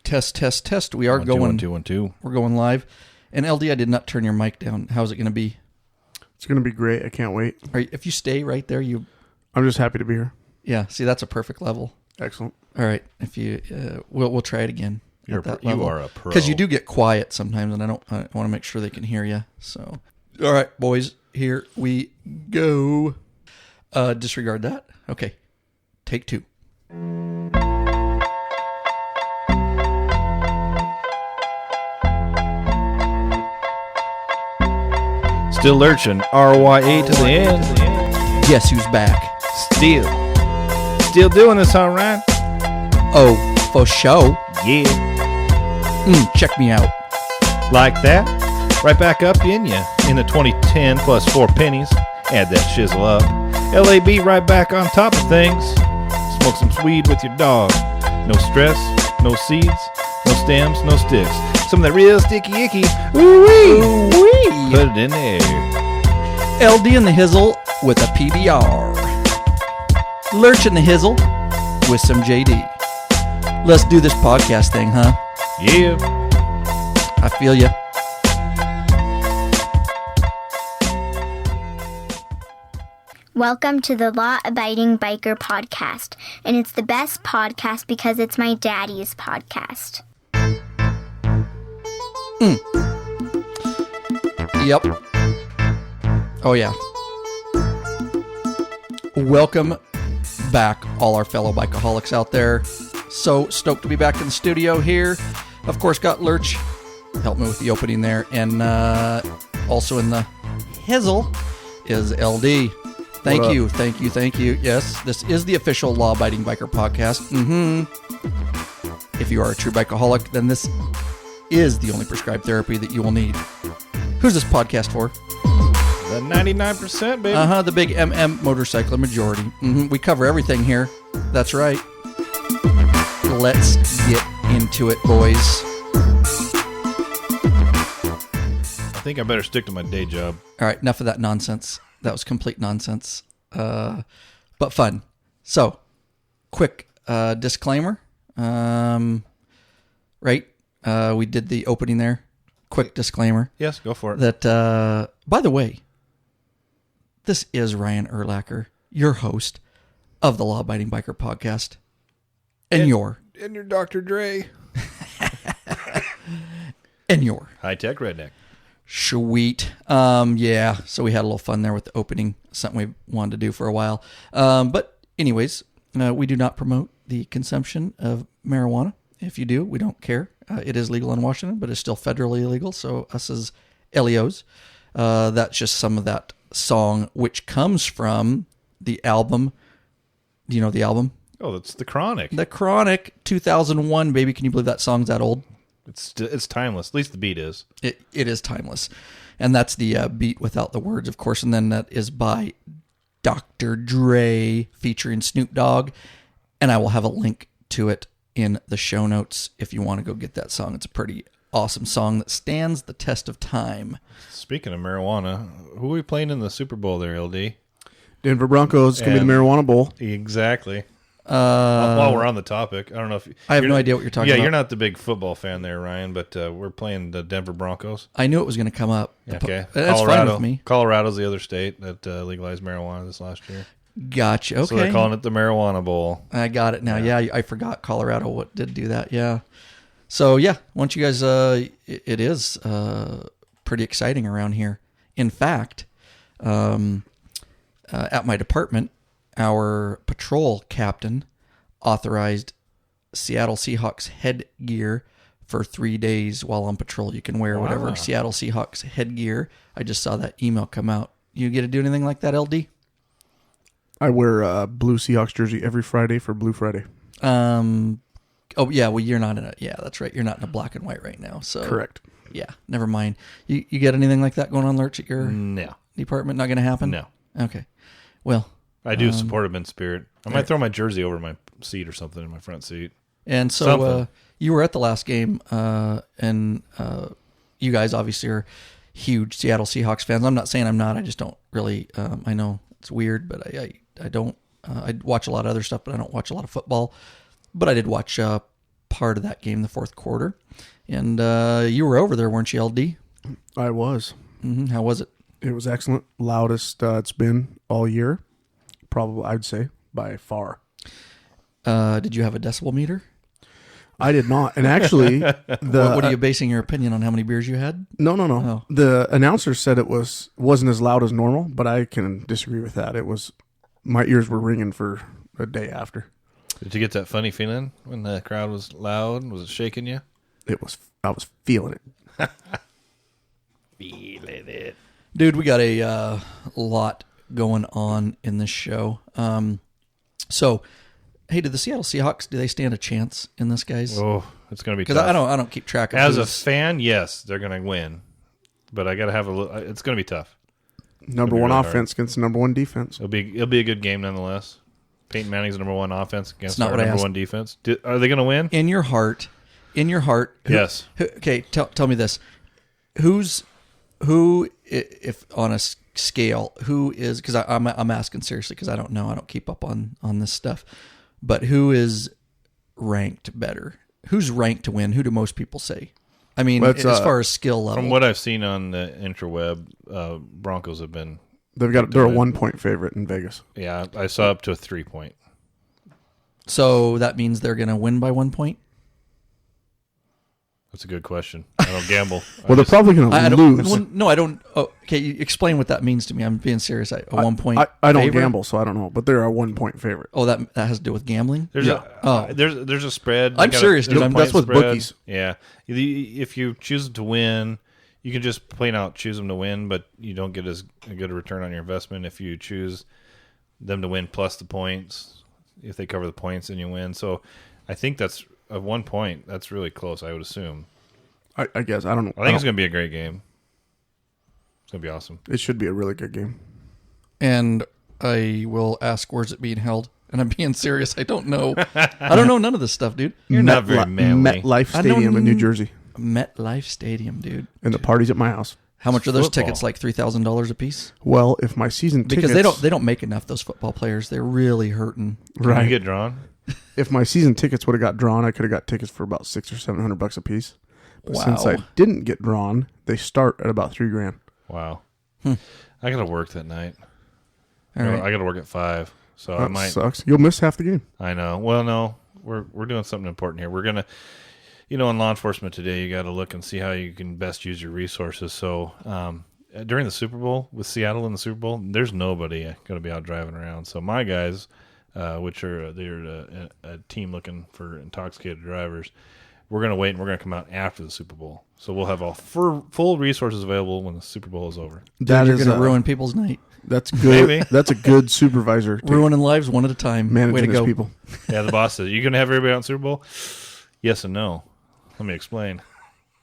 Test, test, test. We are 1, going. 2, 1, 2, 1, 2. We're going live. And LD, I did not turn your mic down. How's it going to be? It's going to be great. I can't wait. If you stay right there, I'm just happy to be here. Yeah. See, that's a perfect level. Excellent. All right. If you, we'll try it again. You are a pro. Because you do get quiet sometimes, and I want to make sure they can hear you. So, all right, boys, here we go. Disregard that. Okay. Take 2. Still lurching. RYA to the end. Guess who's back? Still doing this, all right? Oh, for show. Yeah. Check me out. Like that. Right back up in ya. In the 2010 plus 4 pennies. Add that shizzle up. LAB right back on top of things. Smoke some weed with your dog. No stress, no seeds, no stems, no sticks. Some of that real sticky icky. Ooh-wee. Ooh-wee. Put it in there. LD in the hizzle with a PBR. Lurch in the hizzle with some JD. Let's do this podcast thing, huh? Yeah. I feel ya. Welcome to the Law Abiding Biker Podcast, and it's the best podcast because it's my daddy's podcast. Yep. Oh, yeah. Welcome back, all our fellow bikeaholics out there. So stoked to be back in the studio here. Of course, got Lurch. Help me with the opening there. And also in the hizzle is LD. Thank you. Yes, this is the official Law Abiding Biker Podcast. If you are a true bikeaholic, then this is the only prescribed therapy that you will need. Who's this podcast for? The 99%, baby. The big MM motorcycle majority. We cover everything here. That's right. Let's get into it, boys. I think I better stick to my day job. All right, enough of that nonsense. That was complete nonsense, but fun. So, quick disclaimer. Right? We did the opening there. Quick disclaimer. Yes, go for it. That, by the way, this is Ryan Erlacher, your host of the Law Abiding Biker Podcast. And your Dr. Dre. And your high-tech redneck. Sweet. Yeah, so we had a little fun there with the opening, something we wanted to do for a while. But anyways, we do not promote the consumption of marijuana. If you do, we don't care. It is legal in Washington, but it's still federally illegal. So us as LEOs, that's just some of that song, which comes from the album. Do you know the album? Oh, that's The Chronic. The Chronic, 2001, baby. Can you believe that song's that old? It's timeless. At least the beat is. It is timeless. And that's the beat without the words, of course. And then that is by Dr. Dre featuring Snoop Dogg. And I will have a link to it in the show notes if you want to go get that song. It's a pretty awesome song that stands the test of time. Speaking of marijuana, who are we playing in the Super Bowl there, LD? Denver Broncos. It's going to be the Marijuana Bowl. Exactly. While we're on the topic, I don't know if I have no idea what you're talking about. Yeah, you're not the big football fan there, Ryan, but we're playing the Denver Broncos. I knew it was going to come up. Okay. That's fine with me. Colorado's the other state that legalized marijuana this last year. Gotcha. Okay. So they're calling it the Marijuana Bowl. I got it now. Yeah, I forgot Colorado did do that. Yeah. So, yeah, once you guys, it is pretty exciting around here. In fact, at my department, our patrol captain authorized Seattle Seahawks headgear for 3 days while on patrol. You can wear whatever Seattle Seahawks headgear. I just saw that email come out. You get to do anything like that, LD? I wear a blue Seahawks jersey every Friday for Blue Friday. Oh, yeah, well, you're not in a... Yeah, that's right. You're not in a black and white right now. So correct. Yeah, never mind. You get anything like that going on, Lurch, at your department? Not going to happen? No. Okay. Well... I do support him in spirit. I might throw my jersey over my seat or something in my front seat. And so you were at the last game, and you guys obviously are huge Seattle Seahawks fans. I'm not saying I'm not. I just don't really. I know it's weird, but I don't. I watch a lot of other stuff, but I don't watch a lot of football. But I did watch part of that game, the fourth quarter. And you were over there, weren't you, LD? I was. Mm-hmm. How was it? It was excellent. Loudest it's been all year. Probably, I'd say, by far. Did you have a decibel meter? I did not. And actually, What are you basing your opinion on? How many beers you had? No. Oh. The announcer said it wasn't as loud as normal, but I can disagree with that. It was, my ears were ringing for a day after. Did you get that funny feeling when the crowd was loud? Was it shaking you? I was feeling it. Feeling it. Dude, we got a lot going on in this show. So, hey, did the Seattle Seahawks, do they stand a chance in this, guys? Oh, it's going to be tough. Because I don't keep track of As a fan, yes, they're going to win. But I got to have it's going to be tough. Number one really offense against number one defense. It'll be a good game nonetheless. Peyton Manning's number one offense against not our what I number asked. one defense. Are they going to win? In your heart, Yes. Okay, tell me this. Who, if on a scale, who is, because I'm asking seriously because I don't know. I don't keep up on this stuff. But who is ranked better? Who's ranked to win? Who do most people say? I mean, as far as skill level. From what I've seen on the interweb, Broncos have been. They're a 1-point favorite in Vegas. Yeah, I saw up to a 3-point. So that means they're going to win by 1 point? That's a good question. I don't gamble. Well, they're probably going to lose. I don't. Oh, okay, you explain what that means to me. I'm being serious. A 1 point. I don't favorite? gamble, so I don't know. But they're a 1-point favorite. Oh, that has to do with gambling. There's a spread. I'm serious, dude. That's with bookies. Yeah, if you choose to win, you can just plain out choose them to win, but you don't get as good a return on your investment if you choose them to win plus the points. If they cover the points, then you win. So, I think that's. At 1 point, that's really close, I would assume. I guess. I don't know. I think it's going to be a great game. It's going to be awesome. It should be a really good game. And I will ask, where's it being held? And I'm being serious. I don't know. I don't know none of this stuff, dude. You're not very manly. MetLife Stadium in New Jersey. MetLife Stadium, dude. And the party's at my house. How much are those Football. tickets? Like $3,000 a piece? Well, if my season tickets... Because they don't make enough, those football players. They're really hurting. Can you get drawn? If my season tickets would have got drawn, I could have got tickets for about $600 or $700 a piece. But Wow. since I didn't get drawn, they start at about $3,000. Wow. I got to work that night. All right. I got to work at 5, so I That might. sucks. You'll miss half the game. I know. Well, no, we're doing something important here. We're gonna, in law enforcement today, you got to look and see how you can best use your resources. So during the Super Bowl with Seattle in the Super Bowl, there's nobody going to be out driving around. So my guys. They're a team looking for intoxicated drivers. We're going to wait and we're going to come out after the Super Bowl. So we'll have all full resources available when the Super Bowl is over. Dude, you're going to ruin people's night. That's good. Maybe. That's a good supervisor. Ruining lives one at a time. Way to Managing his go. people. Yeah, the boss says, you going to have everybody out in Super Bowl? Yes and no. Let me explain.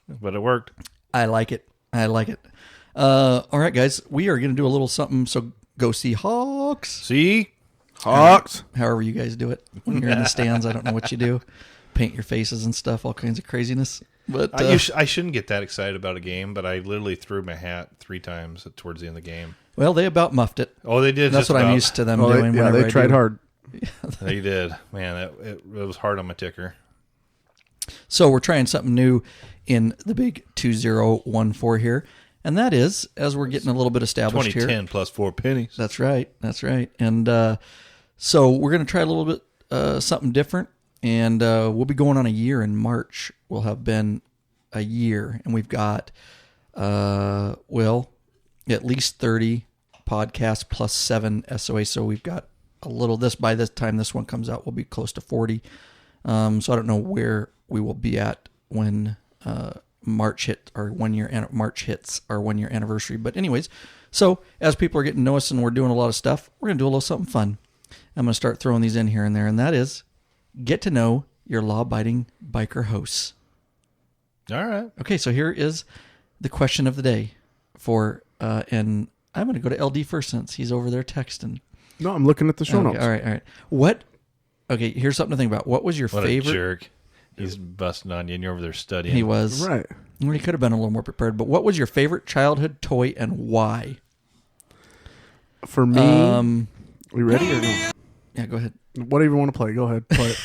But it worked. I like it. All right, guys. We are going to do a little something. So go Seahawks. See? Hawks. However you guys do it. When you're in the stands, I don't know what you do. Paint your faces and stuff, all kinds of craziness. But I shouldn't get that excited about a game, but I literally threw my hat 3 times towards the end of the game. well, they about muffed it. Oh, they did. That's just what I'm about. used to them Oh, doing. whenever they I tried do. hard. They did. Man, it was hard on my ticker. So we're trying something new in the big 2014 here. And that is, as we're getting a little bit established 2010 here. plus 4 pennies. That's right. And so we're going to try a little bit something different. And we'll be going on a year in March. We'll have been a year. And we've got, at least 30 podcasts plus 7 SOA. So we've got a little, by this time this one comes out, we'll be close to 40. So I don't know where we will be at when March hits our 1 year anniversary. But anyways, so as people are getting to know us and we're doing a lot of stuff, we're going to do a little something fun. I'm going to start throwing these in here and there, and that is get to know your law-abiding biker hosts. All right. Okay, so here is the question of the day and I'm going to go to LD first since he's over there texting. No, I'm looking at the show notes. All right. Okay, here's something to think about. What was your What favorite? a jerk. He's busting on you and you're over there studying. He was. Right. Well, he could have been a little more prepared, but what was your favorite childhood toy and why? For me, we ready or no? Yeah, go ahead. Whatever you want to play, go ahead. Play it.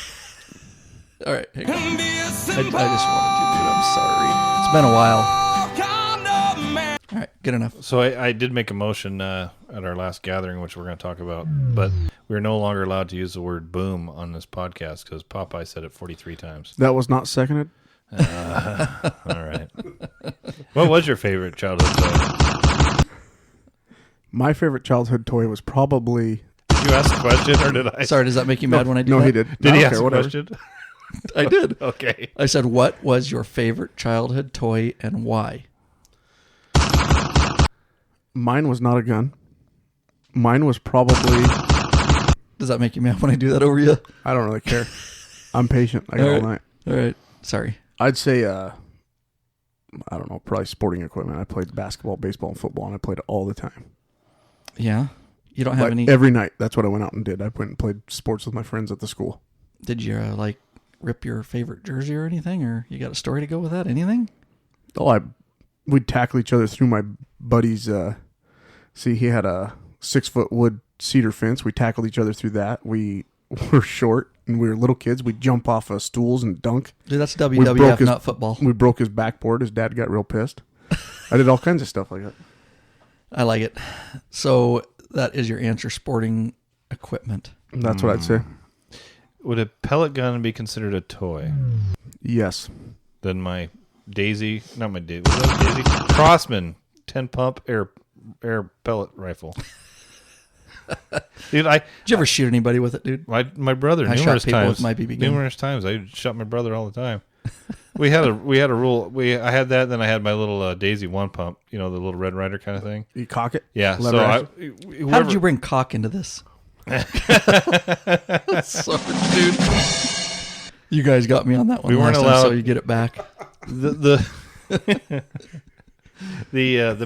All right, hang on. I just wanted to, dude. I'm sorry. It's been a while. All right, good enough. So I did make a motion at our last gathering, which we're going to talk about, but we're no longer allowed to use the word boom on this podcast because Popeye said it 43 times. That was not seconded? All right. What was your favorite childhood toy? My favorite childhood toy was probably... Did you ask a question or did I? Sorry, does that make you mad when I do No, that? he did. Did I he don't ask care, a whatever. question? I did. Okay. I said, what was your favorite childhood toy and why? Mine was not a gun. Mine was probably... Does that make you mad when I do that over you? I don't really care. I'm patient. I got all night. All right. Sorry. I'd say, I don't know, probably sporting equipment. I played basketball, baseball, and football, and I played it all the time. Yeah? You don't have Like, any... every night. That's what I went out and did. I went and played sports with my friends at the school. Did you, rip your favorite jersey or anything? Or you got a story to go with that? Anything? Oh, we'd tackle each other through my buddy's, see, he had a 6-foot wood cedar fence. We tackled each other through that. We were short and we were little kids. We'd jump off of stools and dunk. Dude, that's WWF, not football. We broke his backboard. His dad got real pissed. I did all kinds of stuff like that. I like it. So that is your answer, sporting equipment. That's what I'd say. Would a pellet gun be considered a toy? Yes. Then my Daisy, not my Daisy, was that Daisy? Crossman 10 pump air pellet rifle. Dude, Did you ever shoot anybody with it, dude? my brother I numerous shot people times. with my BB gun. Numerous times. I shot my brother all the time. We had a rule. I had that, then I had my little Daisy 1 pump, the little Red Rider kind of thing. You cock it? Yeah. Lever action? How did you bring cock into this? Sorry, dude. You guys got me on that one. We weren't last time, allowed- so you get it back. the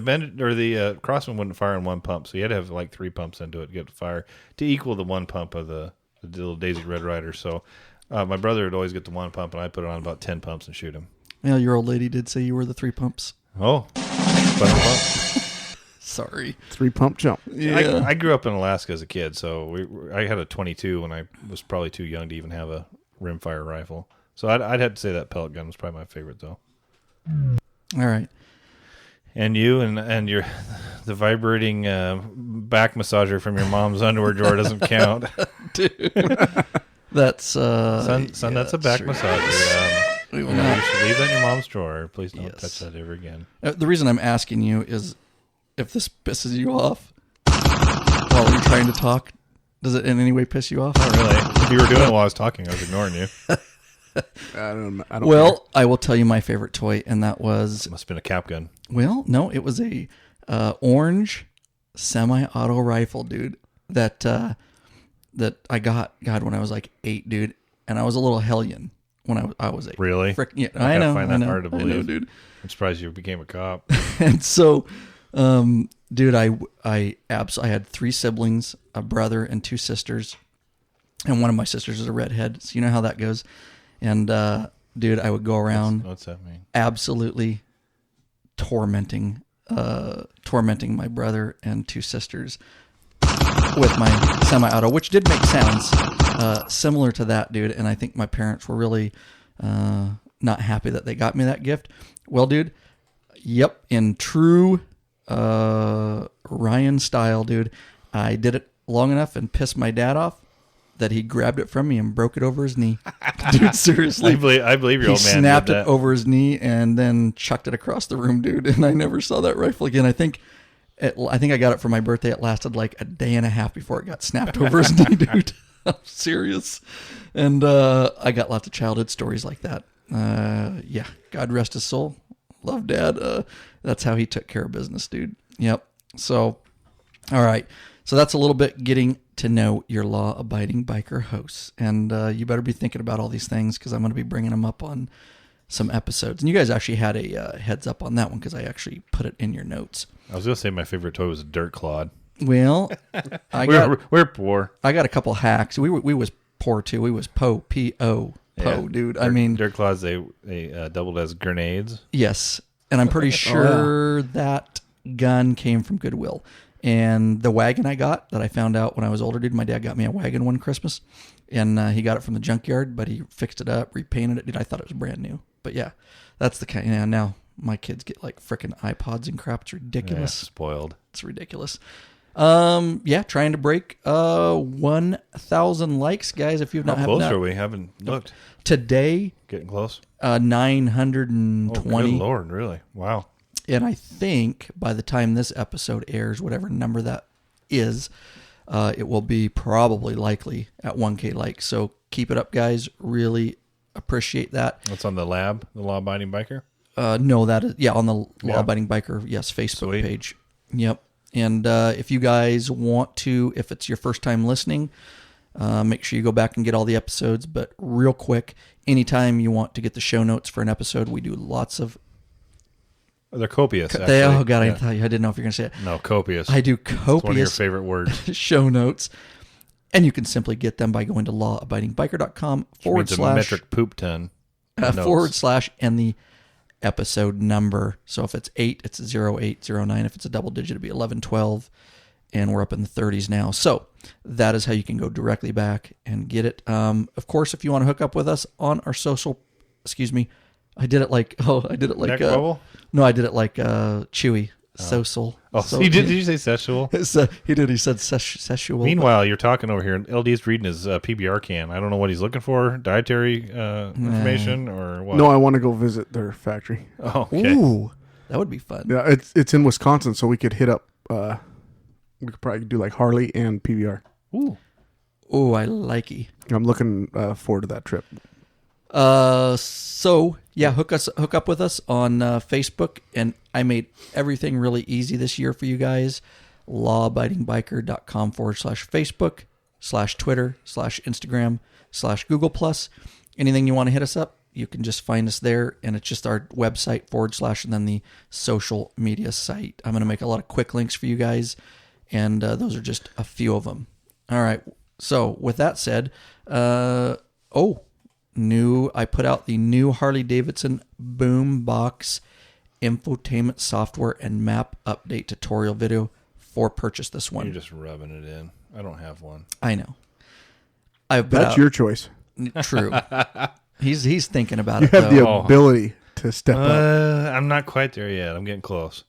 bend or the Crossman wouldn't fire in 1 pump, so you had to have like 3 pumps into it to get to fire to equal the 1 pump of the little Daisy Red Rider. So my brother would always get the 1 pump, and I put it on about 10 pumps and shoot him. Yeah, your old lady did say you were the 3 pumps. Oh, pump. Sorry. 3-pump jump. Yeah. I grew up in Alaska as a kid, so I had a 22 when I was probably too young to even have a rimfire rifle. So I'd have to say that pellet gun was probably my favorite, though. All right. And you and your the vibrating back massager from your mom's underwear drawer doesn't count. Dude. That's Son, that's a back massager. We will You not. should leave that in your mom's drawer. Please don't Yes. touch that ever again. The reason I'm asking you is if this pisses you off while you're trying to talk, does it in any way piss you off? Not really. If you were doing it while I was talking, I was ignoring you. I don't Well, I will tell you my favorite toy, and that was, Must have been a cap gun. well, no, it was a orange semi-auto rifle, dude, that I got, God, when I was like 8, dude, and I was a little hellion when I was 8. Really? Yeah, I I know. find I that know, hard to I know, believe. dude. I'm surprised you became a cop. And so, dude, I had 3 siblings, a brother and 2 sisters, and one of my sisters is a redhead. So you know how that goes. And dude, I would go around What's that mean? absolutely tormenting my brother and 2 sisters with my semi-auto, which did make sounds similar to that, dude. And I think my parents were really not happy that they got me that gift. Well, dude, yep, in true Ryan style, dude, I did it long enough and pissed my dad off that he grabbed it from me and broke it over his knee. Dude, seriously. I believe your He old man snapped did it that. over his knee and then chucked it across the room, dude. And I never saw that rifle again. I think I got it for my birthday. It lasted like a day and a half before it got snapped over his knee, dude. I'm serious. And I got lots of childhood stories like that. Yeah, God rest his soul. Love Dad. That's how he took care of business, dude. Yep. So, all right. So that's a little bit getting to know your law-abiding biker hosts. And you better be thinking about all these things because I'm going to be bringing them up on some episodes. And you guys actually had a heads up on that one because I actually put it in your notes. I was going to say my favorite toy was a dirt clod. Well, We're poor. I got a couple hacks. We was poor too. We was P-O, dude. I mean, dirt clods, they doubled as grenades. yes. And I'm pretty sure that gun came from Goodwill. And the wagon I got that I found out when I was older, dude, my dad got me a wagon one Christmas. And he got it from the junkyard, but he fixed it up, repainted it. Dude, I thought it was brand new. But yeah, that's the kind. Yeah, now my kids get like frickin' iPods and crap. It's ridiculous. Yeah, spoiled. It's ridiculous. Yeah, trying to break 1,000 likes, guys. If you've not, How close are we? Haven't looked. Today, Getting close. 920. Oh, good Lord, really? Wow. And I think by the time this episode airs, whatever number that is, it will be probably likely at 1K likes. So keep it up, guys. Really appreciate that. That's on the LAB, the Law Abiding Biker? No, that is, on the Law Abiding Biker, yes, Facebook page. Yep. And if you guys want to, if it's your first time listening, make sure you go back and get all the episodes. But real quick, anytime you want to get the show notes for an episode, we do lots of... They're copious, actually. Oh, God, I didn't know if you were going to say it. No, copious. I do copious... It's one of your favorite words. ...show notes. And you can simply get them by going to lawabidingbiker.com / a metric poop ton. / and the episode number. So if it's 8, it's 0809. If it's a double digit, it'd be 1112. And we're up in the 30s now. So that is how you can go directly back and get it. Of course, if you want to hook up with us on our social... Excuse me. I did it like... Neck bubble? No, I did it like Chewy. Social. Oh, so did you say sexual? He did. He said sexual. Meanwhile, you're talking over here, and LD's reading his PBR can. I don't know what he's looking for, dietary information or what. No, I want to go visit their factory. Oh, okay. Ooh, that would be fun. Yeah, it's in Wisconsin, so we could hit up. We could probably do like Harley and PBR. Ooh, I likey. I'm looking forward to that trip. So yeah, hook up with us on Facebook, and I made everything really easy this year for you guys. lawabidingbiker.com / Facebook / Twitter / Instagram / Google+. Anything you want to hit us up, you can just find us there, and it's just our website / and then the social media site. I'm going to make a lot of quick links for you guys, and those are just a few of them. All right. So with that said, I put out the new Harley-Davidson Boombox infotainment software and map update tutorial video for purchase this one. You're just rubbing it in. I don't have one. I know. That's your choice. True. He's thinking about you it. You have though. the ability to step up. I'm not quite there yet. I'm getting close.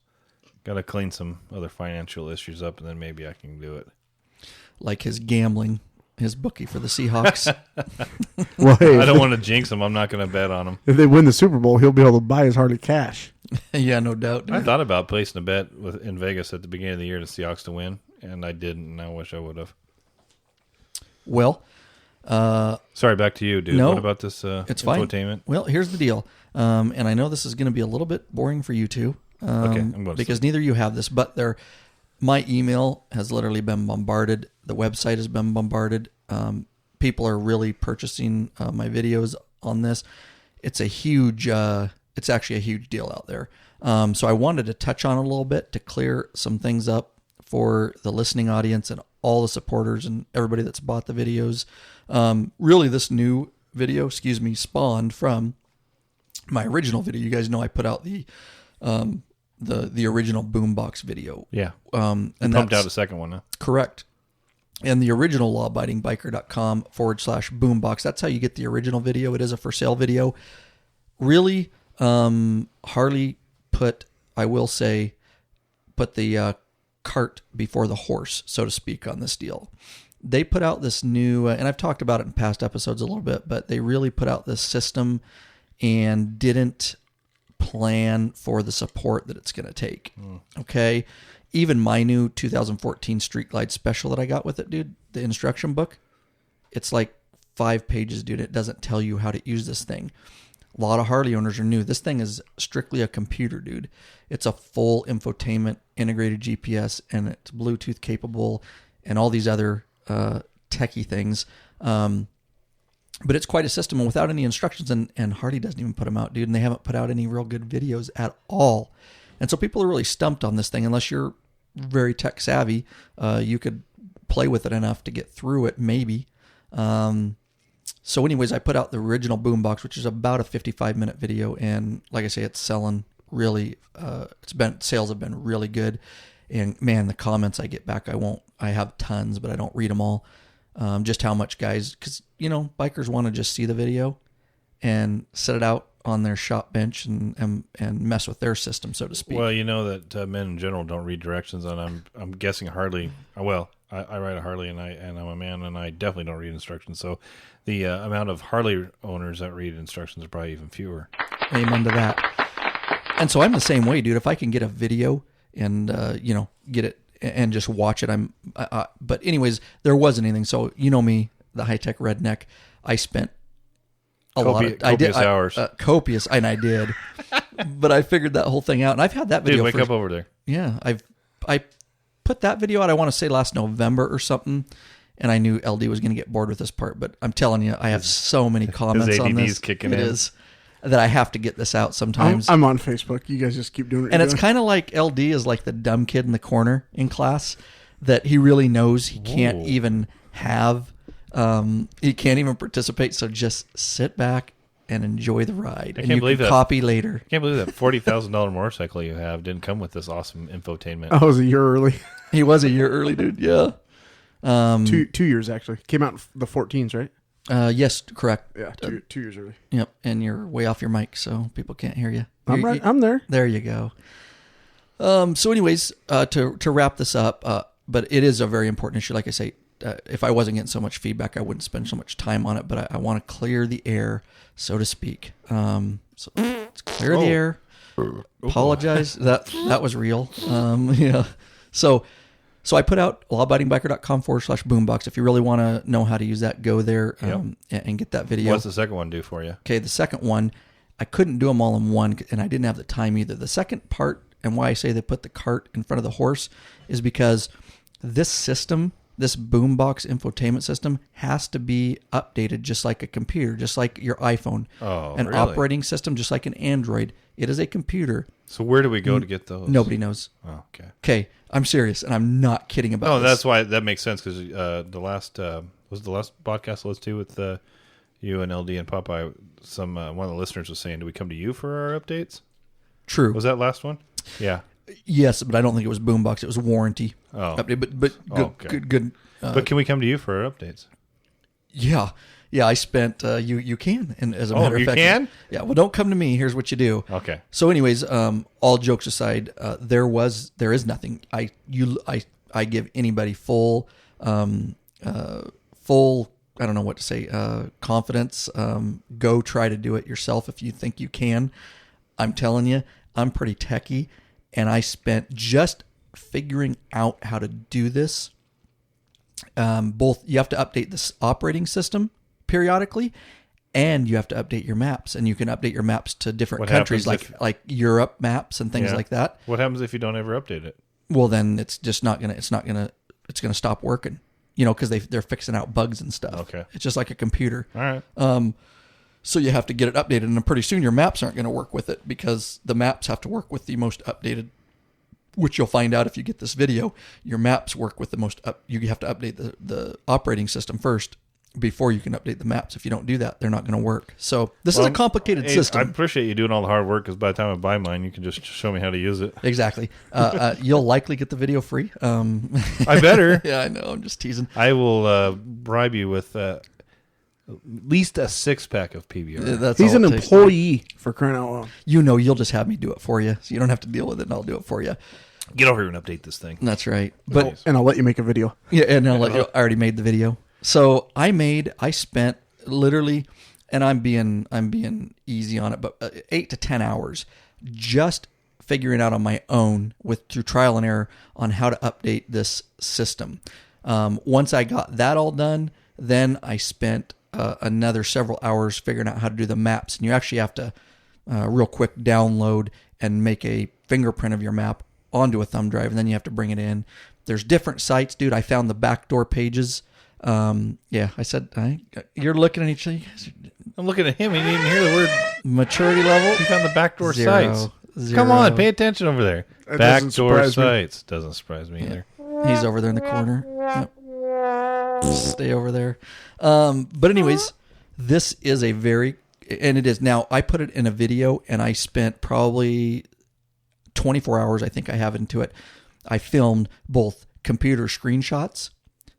Got to clean some other financial issues up, and then maybe I can do it. Like his gambling. His bookie for the Seahawks. Well, hey, I don't want to jinx him. I'm not going to bet on him. If they win the Super Bowl, he'll be able to buy his Harley cash. Yeah, no doubt. I thought about placing a bet in Vegas at the beginning of the year to Seahawks to win, and I didn't, and I wish I would have. Well, sorry, back to you, dude. No, what about this it's infotainment? Fine. Well, here's the deal, and I know this is going to be a little bit boring for you two, okay, I'm going because neither of you have this, but my email has literally been bombarded. The website has been bombarded. People are really purchasing my videos on this. It's actually a huge deal out there. So I wanted to touch on it a little bit to clear some things up for the listening audience and all the supporters and everybody that's bought the videos. Really, this new video, spawned from my original video. You guys know I put out the original Boombox video. Yeah. And pumped out a second one, huh? Correct. And the original lawabidingbiker.com / Boombox. That's how you get the original video. It is a for sale video. Really, Harley put the cart before the horse, so to speak, on this deal. They put out this new, and I've talked about it in past episodes a little bit, but they really put out this system and didn't plan for the support that it's going to take. Okay. Even my new 2014 Street Glide Special that I got with it, dude, the instruction book, it's like 5 pages, dude. It doesn't tell you how to use this thing. A lot of Harley owners are new. This thing is strictly a computer, dude. It's a full infotainment, integrated GPS, and it's Bluetooth capable and all these other techie things. But it's quite a system, and without any instructions, and Harley doesn't even put them out, dude, and they haven't put out any real good videos at all. And so people are really stumped on this thing. Unless you're very tech savvy, you could play with it enough to get through it, maybe. So anyways, I put out the original Boombox, which is about a 55-minute video, and like I say, it's selling really. Sales have been really good, and man, the comments I get back, I have tons, but I don't read them all. just how much guys, because, bikers want to just see the video and set it out on their shop bench and mess with their system, so to speak. Well, that men in general don't read directions, and I'm guessing Harley. Well, I ride a Harley, and I'm a man, and I definitely don't read instructions. So the amount of Harley owners that read instructions are probably even fewer. Amen to that. And so I'm the same way, dude. If I can get a video and get it and just watch it, but anyways, there wasn't anything. So me, the high tech redneck. I spent copious hours. Copious, and I did. But I figured that whole thing out, and I've had that video. Dude, wake up over there. Yeah, I put that video out, I want to say last November or something, and I knew LD was going to get bored with this part, but I'm telling you, I have so many comments on this. Kicking it in. is that I have to get this out sometimes. I'm on Facebook. You guys just keep doing it. And it's kind of like LD is like the dumb kid in the corner in class that he really knows he can't even have. He can't even participate, so just sit back and enjoy the ride. And you can copy later. I can't believe that $40,000 motorcycle you have didn't come with this awesome infotainment. I was a year early. He was a year early, dude. Yeah. 2 years actually. Came out in the 14s, right? Yes, correct. Yeah, 2 years early. Yep, and you're way off your mic, so people can't hear you. I'm there. There you go. So anyways, to wrap this up, but it is a very important issue. Like I say, if I wasn't getting so much feedback, I wouldn't spend so much time on it, but I want to clear the air, so to speak. So let's clear the air. Apologize. That was real. Yeah. So I put out lawabidingbiker.com/boombox. If you really want to know how to use that, go there and get that video. What's the second one do for you? Okay, the second one, I couldn't do them all in one, and I didn't have the time either. The second part, and why I say they put the cart in front of the horse, is because this system, this boombox infotainment system, has to be updated just like a computer, just like your iPhone. Oh, An really? operating system, just like an Android. It is a computer. So where do we go to get those? Nobody knows. Oh, okay. Okay, I'm serious, and I'm not kidding about this. That's why that makes sense, because the last podcast let's do with you and LD and Popeye. One of the listeners was saying, "Do we come to you for our updates?" True. Was that last one? Yeah. Yes, but I don't think it was boombox. It was warranty. Oh. Update. But good. But can we come to you for our updates? Yeah. I spent. You can, and as a matter of fact, you can. Yeah. Well, don't come to me. Here's what you do. Okay. So, anyways, all jokes aside, there is nothing. I give anybody full. I don't know what to say. Confidence. Go try to do it yourself if you think you can. I'm telling you, I'm pretty techie, and I spent just figuring out how to do this. Both you have to update this operating system periodically, and you have to update your maps, and you can update your maps to different countries, like Europe maps and things like that. What happens if you don't ever update it? Well, then it's gonna stop working. Because they're fixing out bugs and stuff. Okay, it's just like a computer. All right. So you have to get it updated, and pretty soon your maps aren't going to work with it, because the maps have to work with the most updated, which you'll find out if you get this video. Your maps work with the most you have to update the operating system first before you can update the maps. If you don't do that, they're not going to work. So this is a complicated system. I appreciate you doing all the hard work, because by the time I buy mine, you can just show me how to use it. Exactly. You'll likely get the video free. I better. Yeah, I know. I'm just teasing. I will bribe you with at least a 6-pack of PBR. He's an employee, for crying out loud. You'll just have me do it for you, so you don't have to deal with it, and I'll do it for you. Get over here and update this thing. That's right. And I'll let you make a video. Yeah, and I'll let you. I already made the video. So I spent literally, and I'm being easy on it, but 8 to 10 hours just figuring out on my own through trial and error on how to update this system. Once I got that all done, then I spent another several hours figuring out how to do the maps. And you actually have to real quick download and make a fingerprint of your map onto a thumb drive, and then you have to bring it in. There's different sites, dude. I found the backdoor pages. I said, you're looking at each other. I'm looking at him. He didn't even hear the word maturity level. He found the backdoor 0, sites. 0. Come on, pay attention over there. Backdoor sites. Me. Doesn't surprise me either. He's over there in the corner. Yep. Stay over there. But anyways, this is and it is now, I put it in a video, and I spent probably 24 hours, I think I have into it. I filmed both computer screenshots.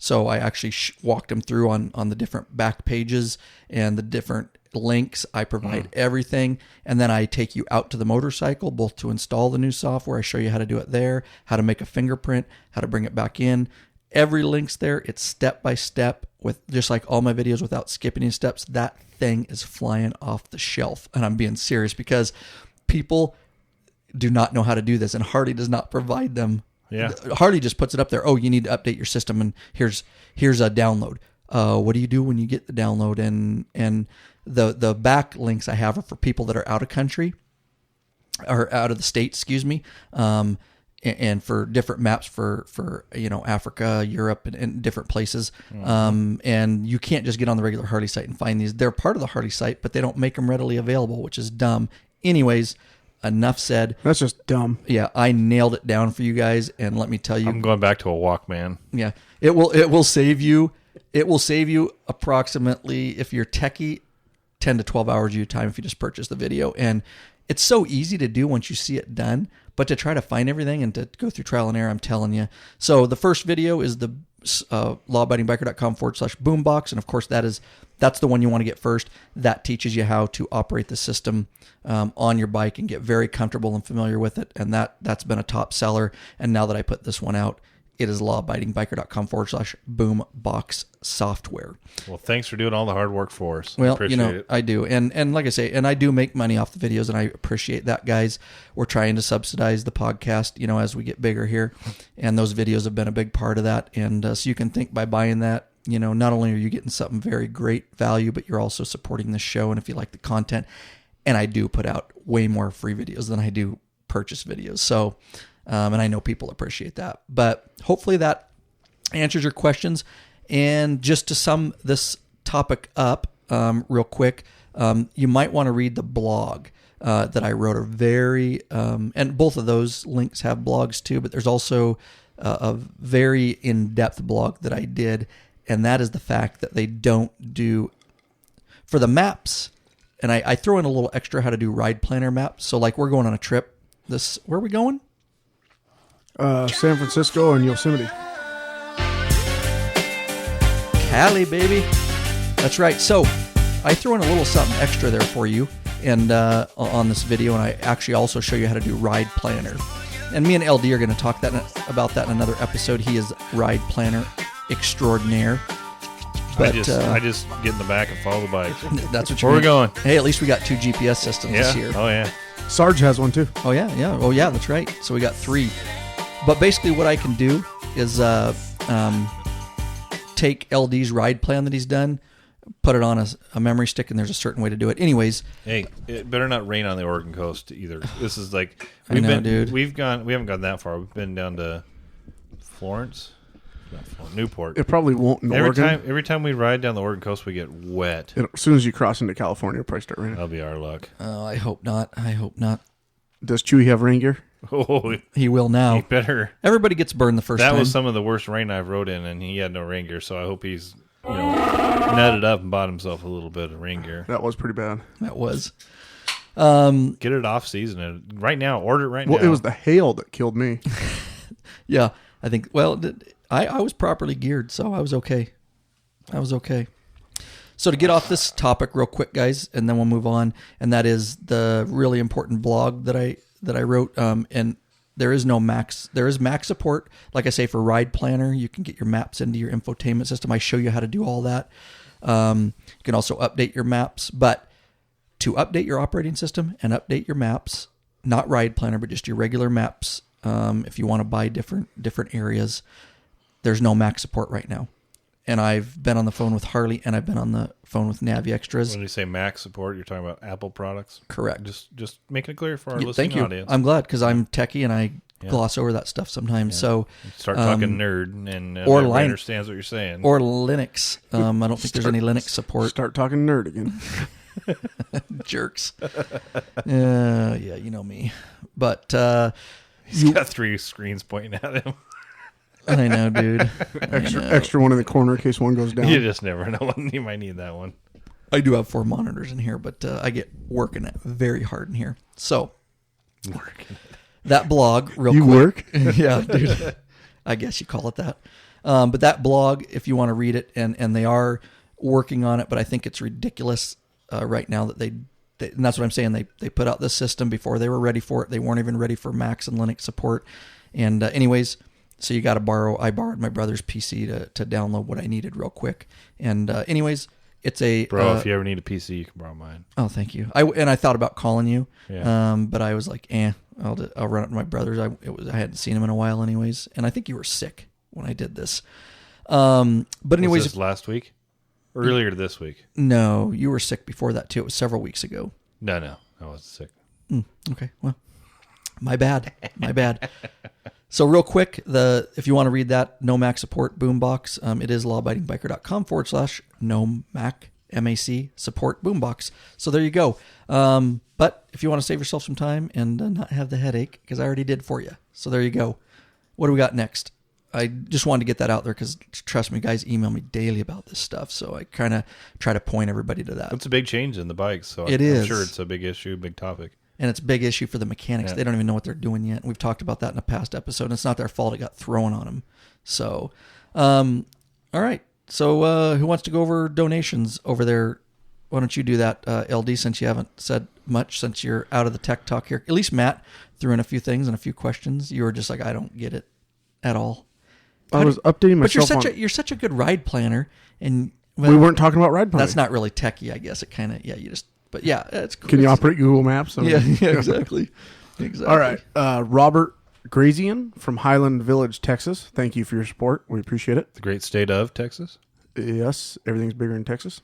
So I actually walked them through on the different back pages and the different links. I provide everything. And then I take you out to the motorcycle, both to install the new software. I show you how to do it there, how to make a fingerprint, how to bring it back in. Every link's there. It's step by step, with just like all my videos without skipping any steps. That thing is flying off the shelf. And I'm being serious because people do not know how to do this, and Harley does not provide them. Yeah. Harley just puts it up there. Oh, you need to update your system, and here's a download. What do you do when you get the download? And the back links I have are for people that are out of country, or out of the state, excuse me. And for different maps for Africa, Europe, and different places. And you can't just get on the regular Harley site and find these. They're part of the Harley site, but they don't make them readily available, which is dumb. Anyways, enough said. That's just dumb. Yeah, I nailed it down for you guys, and let me tell you, I'm going back to a Walkman. yeah, it will save you. It will save you approximately, if you're techie, 10 to 12 hours of your time if you just purchase the video. And it's so easy to do once you see it done, but to try to find everything and to go through trial and error, I'm telling you. So the first video is the lawabidingbiker.com/boombox. And of course that's the one you want to get first. That teaches you how to operate the system on your bike and get very comfortable and familiar with it. And that's been a top seller. And now that I put this one out, it is lawabidingbiker.com/boombox software. Well, thanks for doing all the hard work for us. Well, Appreciate it. I do. And like I say, and I do make money off the videos, and I appreciate that, guys. We're trying to subsidize the podcast, as we get bigger here. And those videos have been a big part of that. And so you can think by buying that, not only are you getting something very great value, but you're also supporting the show. And if you like the content, and I do put out way more free videos than I do purchase videos. So, and I know people appreciate that. But hopefully that answers your questions. And just to sum this topic up real quick, you might want to read the blog that I wrote. And both of those links have blogs too, but there's also a very in-depth blog that I did, and that is the fact that they don't do, for the maps, and I throw in a little extra how to do ride planner maps. So like we're going on a trip. Where are we going? San Francisco and Yosemite. Cali, baby. That's right. So I threw in a little something extra there for you and on this video, and I actually also show you how to do ride planner. And me and LD are going to talk about that in another episode. He is ride planner extraordinaire. But I just get in the back and follow the bike. That's what you're Where we going? Hey, at least we got 2 GPS systems this year. Oh, yeah. Sarge has one too. Oh, yeah. Oh, yeah, that's right. So we got 3. But basically what I can do is take LD's ride plan that he's done, put it on a memory stick, and there's a certain way to do it. Anyways. Hey, it better not rain on the Oregon coast either. This is like... dude. We haven't gone that far. We've been down to Florence. Newport. It probably won't in Oregon. Every time we ride down the Oregon coast, we get wet. As soon as you cross into California, it'll probably start raining. That'll be our luck. Oh, I hope not. Does Chewy have rain gear? Oh, he will now. He better. Everybody gets burned the first time. That was some of the worst rain I've rode in, and he had no rain gear, so I hope he's nutted up and bought himself a little bit of rain gear. That was pretty bad. That was. Get it off season. Right now. Order it right now. Well, it was the hail that killed me. Yeah, I think, I was properly geared, so I was okay. So to get off this topic real quick, guys, and then we'll move on, and that is the really important blog that I wrote, and there is Mac support. Like I say, for Ride Planner, you can get your maps into your infotainment system. I show you how to do all that. You can also update your maps, but to update your operating system and update your maps, not Ride Planner, but just your regular maps, if you want to buy different areas, there's no Mac support right now. And I've been on the phone with Harley, and I've been on the phone with Navi Extras. When you say Mac support, you're talking about Apple products? Correct. Just making it clear for our listening audience. I'm glad, because I'm techie and I gloss over that stuff sometimes. Yeah. So start talking nerd, and or everybody understands what you're saying. Or Linux. I don't think there's any Linux support. Start talking nerd again. Jerks. Yeah, you know me. But he's got 3 screens pointing at him. I know, dude. Extra one in the corner in case one goes down. You just never know when you might need that one. I do have 4 monitors in here, but I get working it very hard in here. So, that blog, real quick. You work? Yeah, dude. I guess you call it that. But that blog, if you want to read it, and they are working on it, but I think it's ridiculous right now that and that's what I'm saying. They put out this system before they were ready for it. They weren't even ready for Macs and Linux support. And anyways, so you got to I borrowed my brother's PC to download what I needed real quick. And anyways, it's a... Bro, if you ever need a PC, you can borrow mine. Oh, thank you. I thought about calling you, Yeah. but I was like, I'll run it to my brother's. I hadn't seen him in a while anyways. And I think you were sick when I did this. But anyways... Was this last week? Earlier this week? No, you were sick before that too. It was several weeks ago. No, I wasn't sick. Okay, well, my bad. So real quick, if you want to read that, no Mac support boombox, it is lawabidingbiker.com/no Mac, MAC support boombox. So there you go. But if you want to save yourself some time and not have the headache, because I already did for you. So there you go. What do we got next? I just wanted to get that out there because, trust me, guys email me daily about this stuff. So I kind of try to point everybody to that. It's a big change in the bikes. So I'm sure it's a big issue, big topic. And it's a big issue for the mechanics. Yeah. They don't even know what they're doing yet. We've talked about that in a past episode. And it's not their fault it got thrown on them. So, all right. So who wants to go over donations over there? Why don't you do that, LD, since you haven't said much since you're out of the tech talk here. At least Matt threw in a few things and a few questions. You were just like, I don't get it at all. I was updating myself. But you're such a good ride planner, and we weren't talking about ride planning. That's not really techie, I guess. It kind of it's cool. Can you operate Google Maps? Yeah, exactly. All right, Robert Grazian from Highland Village, Texas. Thank you for your support. We appreciate it. The great state of Texas. Yes, everything's bigger in Texas.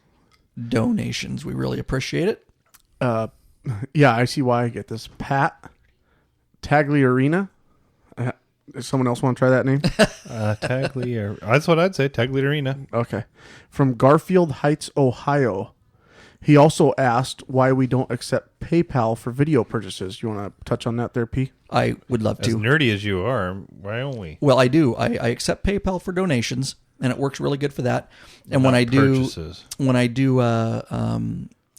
Donations, we really appreciate it. Yeah, I see why I get this. Pat Tagliarina. Does someone else want to try that name? Tagliarina. That's what I'd say. Tagliarina. Okay. From Garfield Heights, Ohio. He also asked why we don't accept PayPal for video purchases. You want to touch on that there, P? I would love to. As nerdy as you are, why don't we? Well, I do. I accept PayPal for donations, and it works really good for that. And when I do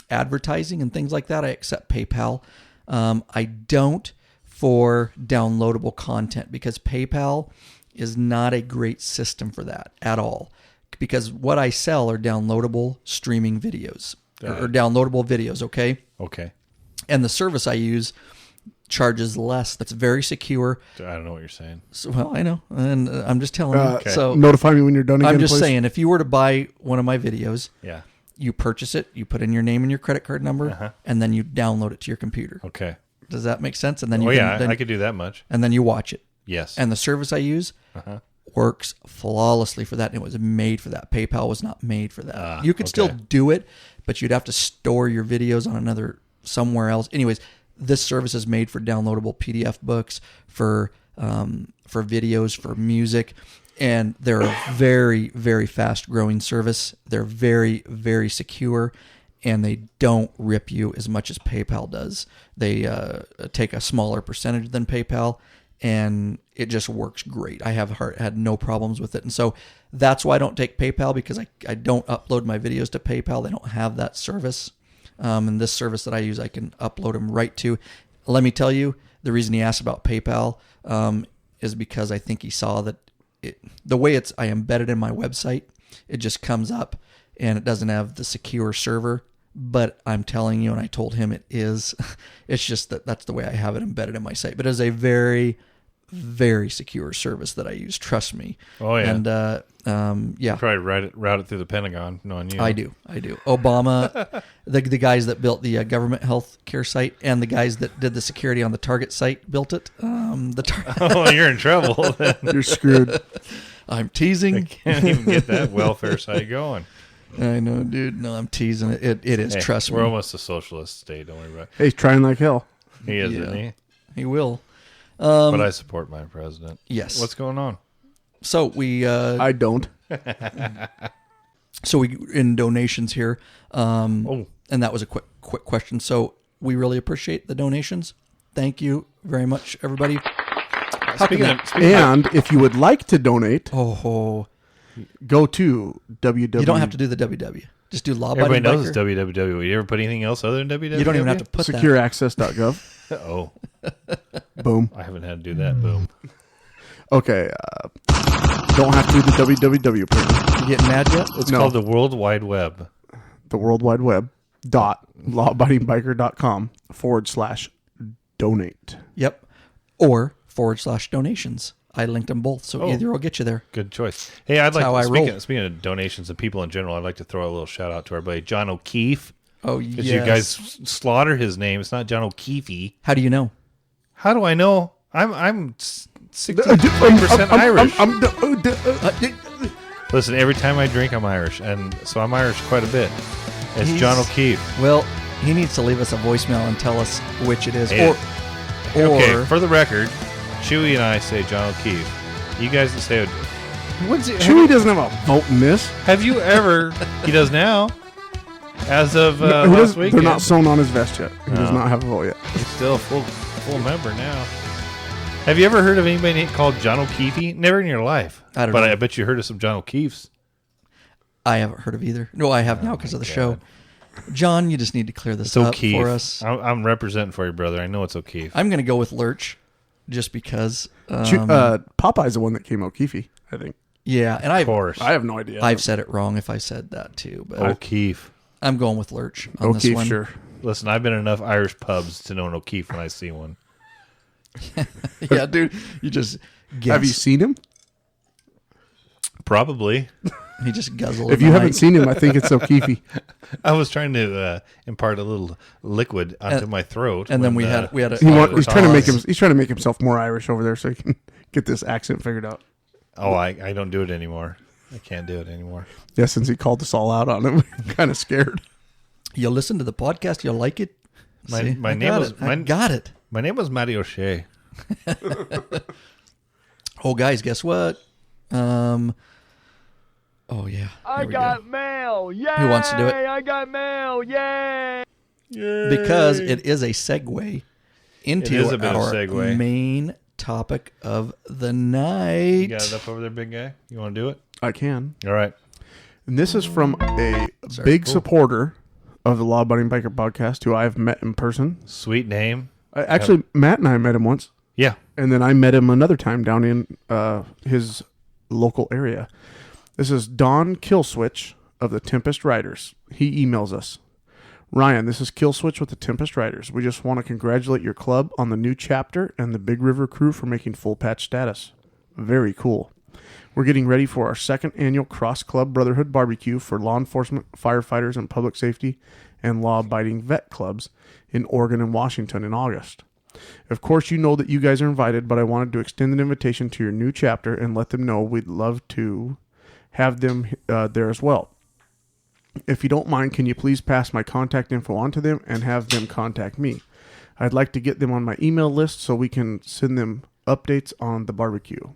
advertising and things like that, I accept PayPal. I don't for downloadable content because PayPal is not a great system for that at all. Because what I sell are downloadable streaming videos or downloadable videos, okay? Okay. And the service I use charges less. That's very secure. I don't know what you're saying. So, well, I know. And I'm just telling you. Okay. So notify me when you're done again, I'm just please. saying, if you were to buy one of my videos, yeah, you purchase it, you put in your name and your credit card number, and then you download it to your computer. Okay. Does that make sense? And then I could do that much. And then you watch it. Yes. And the service I use works flawlessly for that, and it was made for that. PayPal was not made for that. You could still do it, but you'd have to store your videos on somewhere else. Anyways, this service is made for downloadable PDF books, for videos, for music, and they're a very, very fast growing service. They're very, very secure, and they don't rip you as much as PayPal does. They take a smaller percentage than PayPal, and it just works great. I have had no problems with it. And so that's why I don't take PayPal, because I don't upload my videos to PayPal. They don't have that service. And this service that I use, I can upload them right to. Let me tell you, the reason he asked about PayPal is because I think he saw that the way I embed it in my website, it just comes up and it doesn't have the secure server. But I'm telling you, and I told him it is, it's just that's the way I have it embedded in my site. But it is a very, very secure service that I use. Trust me. Oh, yeah. And, yeah. Probably route it through the Pentagon, knowing you. I do. Obama, the guys that built the government health care site and the guys that did the security on the Target site built it. Oh, you're in trouble. You're screwed. I'm teasing. I can't even get that welfare site going. I know, dude. No, I'm teasing it. It is. Trust me. We're almost a socialist state. Don't worry about it. Hey, he's trying like hell. He is, isn't he? He will. But I support my president. Yes. What's going on? So we. I don't. So we in donations here. And that was a quick question. So we really appreciate the donations. Thank you very much, everybody. And if you would like to donate, go to www. You don't have to do the www. Just do law Everybody abiding knows it's biker. www. You ever put anything else other than www? You don't even have to put secureaccess.gov. Oh. Boom. I haven't had to do that. Boom. Okay. Don't have to do the www print. You getting mad yet? It's No. called the World Wide Web. The World Wide Web lawabidingbiker.com/donate. Yep. Or /donations. I linked them both, so Oh. either will get you there. Good choice. Hey, I'd like how I to, roll. speaking of donations and people in general, I'd like to throw a little shout out to our buddy John O'Keefe. Oh, Because yes. you guys slaughter his name. It's not John O'Keefe. How do you know? How do I know? I'm 63% Irish. Listen, every time I drink, I'm Irish, and so I'm Irish quite a bit. It's He's- John O'Keefe. Well, he needs to leave us a voicemail and tell us which it is. Hey, okay, Or for the record, Chewy and I say John O'Keefe. You guys say what's it? Chewy doesn't have a vote in this. Have you ever? He does now. As of He last doesn't- week, they're not sewn on his vest yet. He does No. not have a vote yet. He's still a full member now. Have you ever heard of anybody called John O'Keefe? Never in your life. I don't but know. I bet you heard of some John O'Keefes. I haven't heard of either. No, I have now because of the show. John, you just need to clear this It's up O'Keefe. for us. I'm representing for you, brother. I know it's O'Keefe. I'm going to go with Lurch just because. Popeye's the one that came O'Keefe, I think. Yeah, and Of course. I have no idea. I've said it wrong if I said that too, but O'Keefe. I'm going with Lurch on this O'Keefe, one. sure. Listen, I've been in enough Irish pubs to know an O'Keefe when I see one. Yeah, dude, you just guess. Have you seen him? Probably. He just guzzled. If you haven't seen him, I think it's O'Keefe. I was trying to impart a little liquid onto my throat. and then when, we had a He's trying to make pause. he's trying to make himself more Irish over there so he can get this accent figured out. Oh, I don't do it anymore. I can't do it anymore. Yeah, since he called us all out on it, we're kind of scared. You'll listen to the podcast. You'll like it. My See? name got was it. I got it. My name was Matty O'Shea. Oh, guys, guess what? Oh yeah. I Here we got go. mail. Yay! Who wants to do it? I got mail. Yay! Because it is a segue into It is a bit of our segue. main topic of the You night. got it up over there, big guy? You want to do it? I can. All right. And this is from a Sorry. big Cool. supporter of the Law Abiding Biker podcast who I've met in person. Sweet name. Actually, Matt and I met him once. Yeah. And then I met him another time down in his local area. This is Don Killswitch of the Tempest Riders. He emails us. Ryan, this is Killswitch with the Tempest Riders. We just want to congratulate your club on the new chapter and the Big River crew for making full patch status. Very cool. We're getting ready for our second annual Cross Club Brotherhood Barbecue for law enforcement, firefighters, and public safety and law-abiding vet clubs in Oregon and Washington in August. Of course, you know that you guys are invited, but I wanted to extend an invitation to your new chapter and let them know we'd love to have them there as well. If you don't mind, can you please pass my contact info on to them and have them contact me? I'd like to get them on my email list so we can send them updates on the barbecue.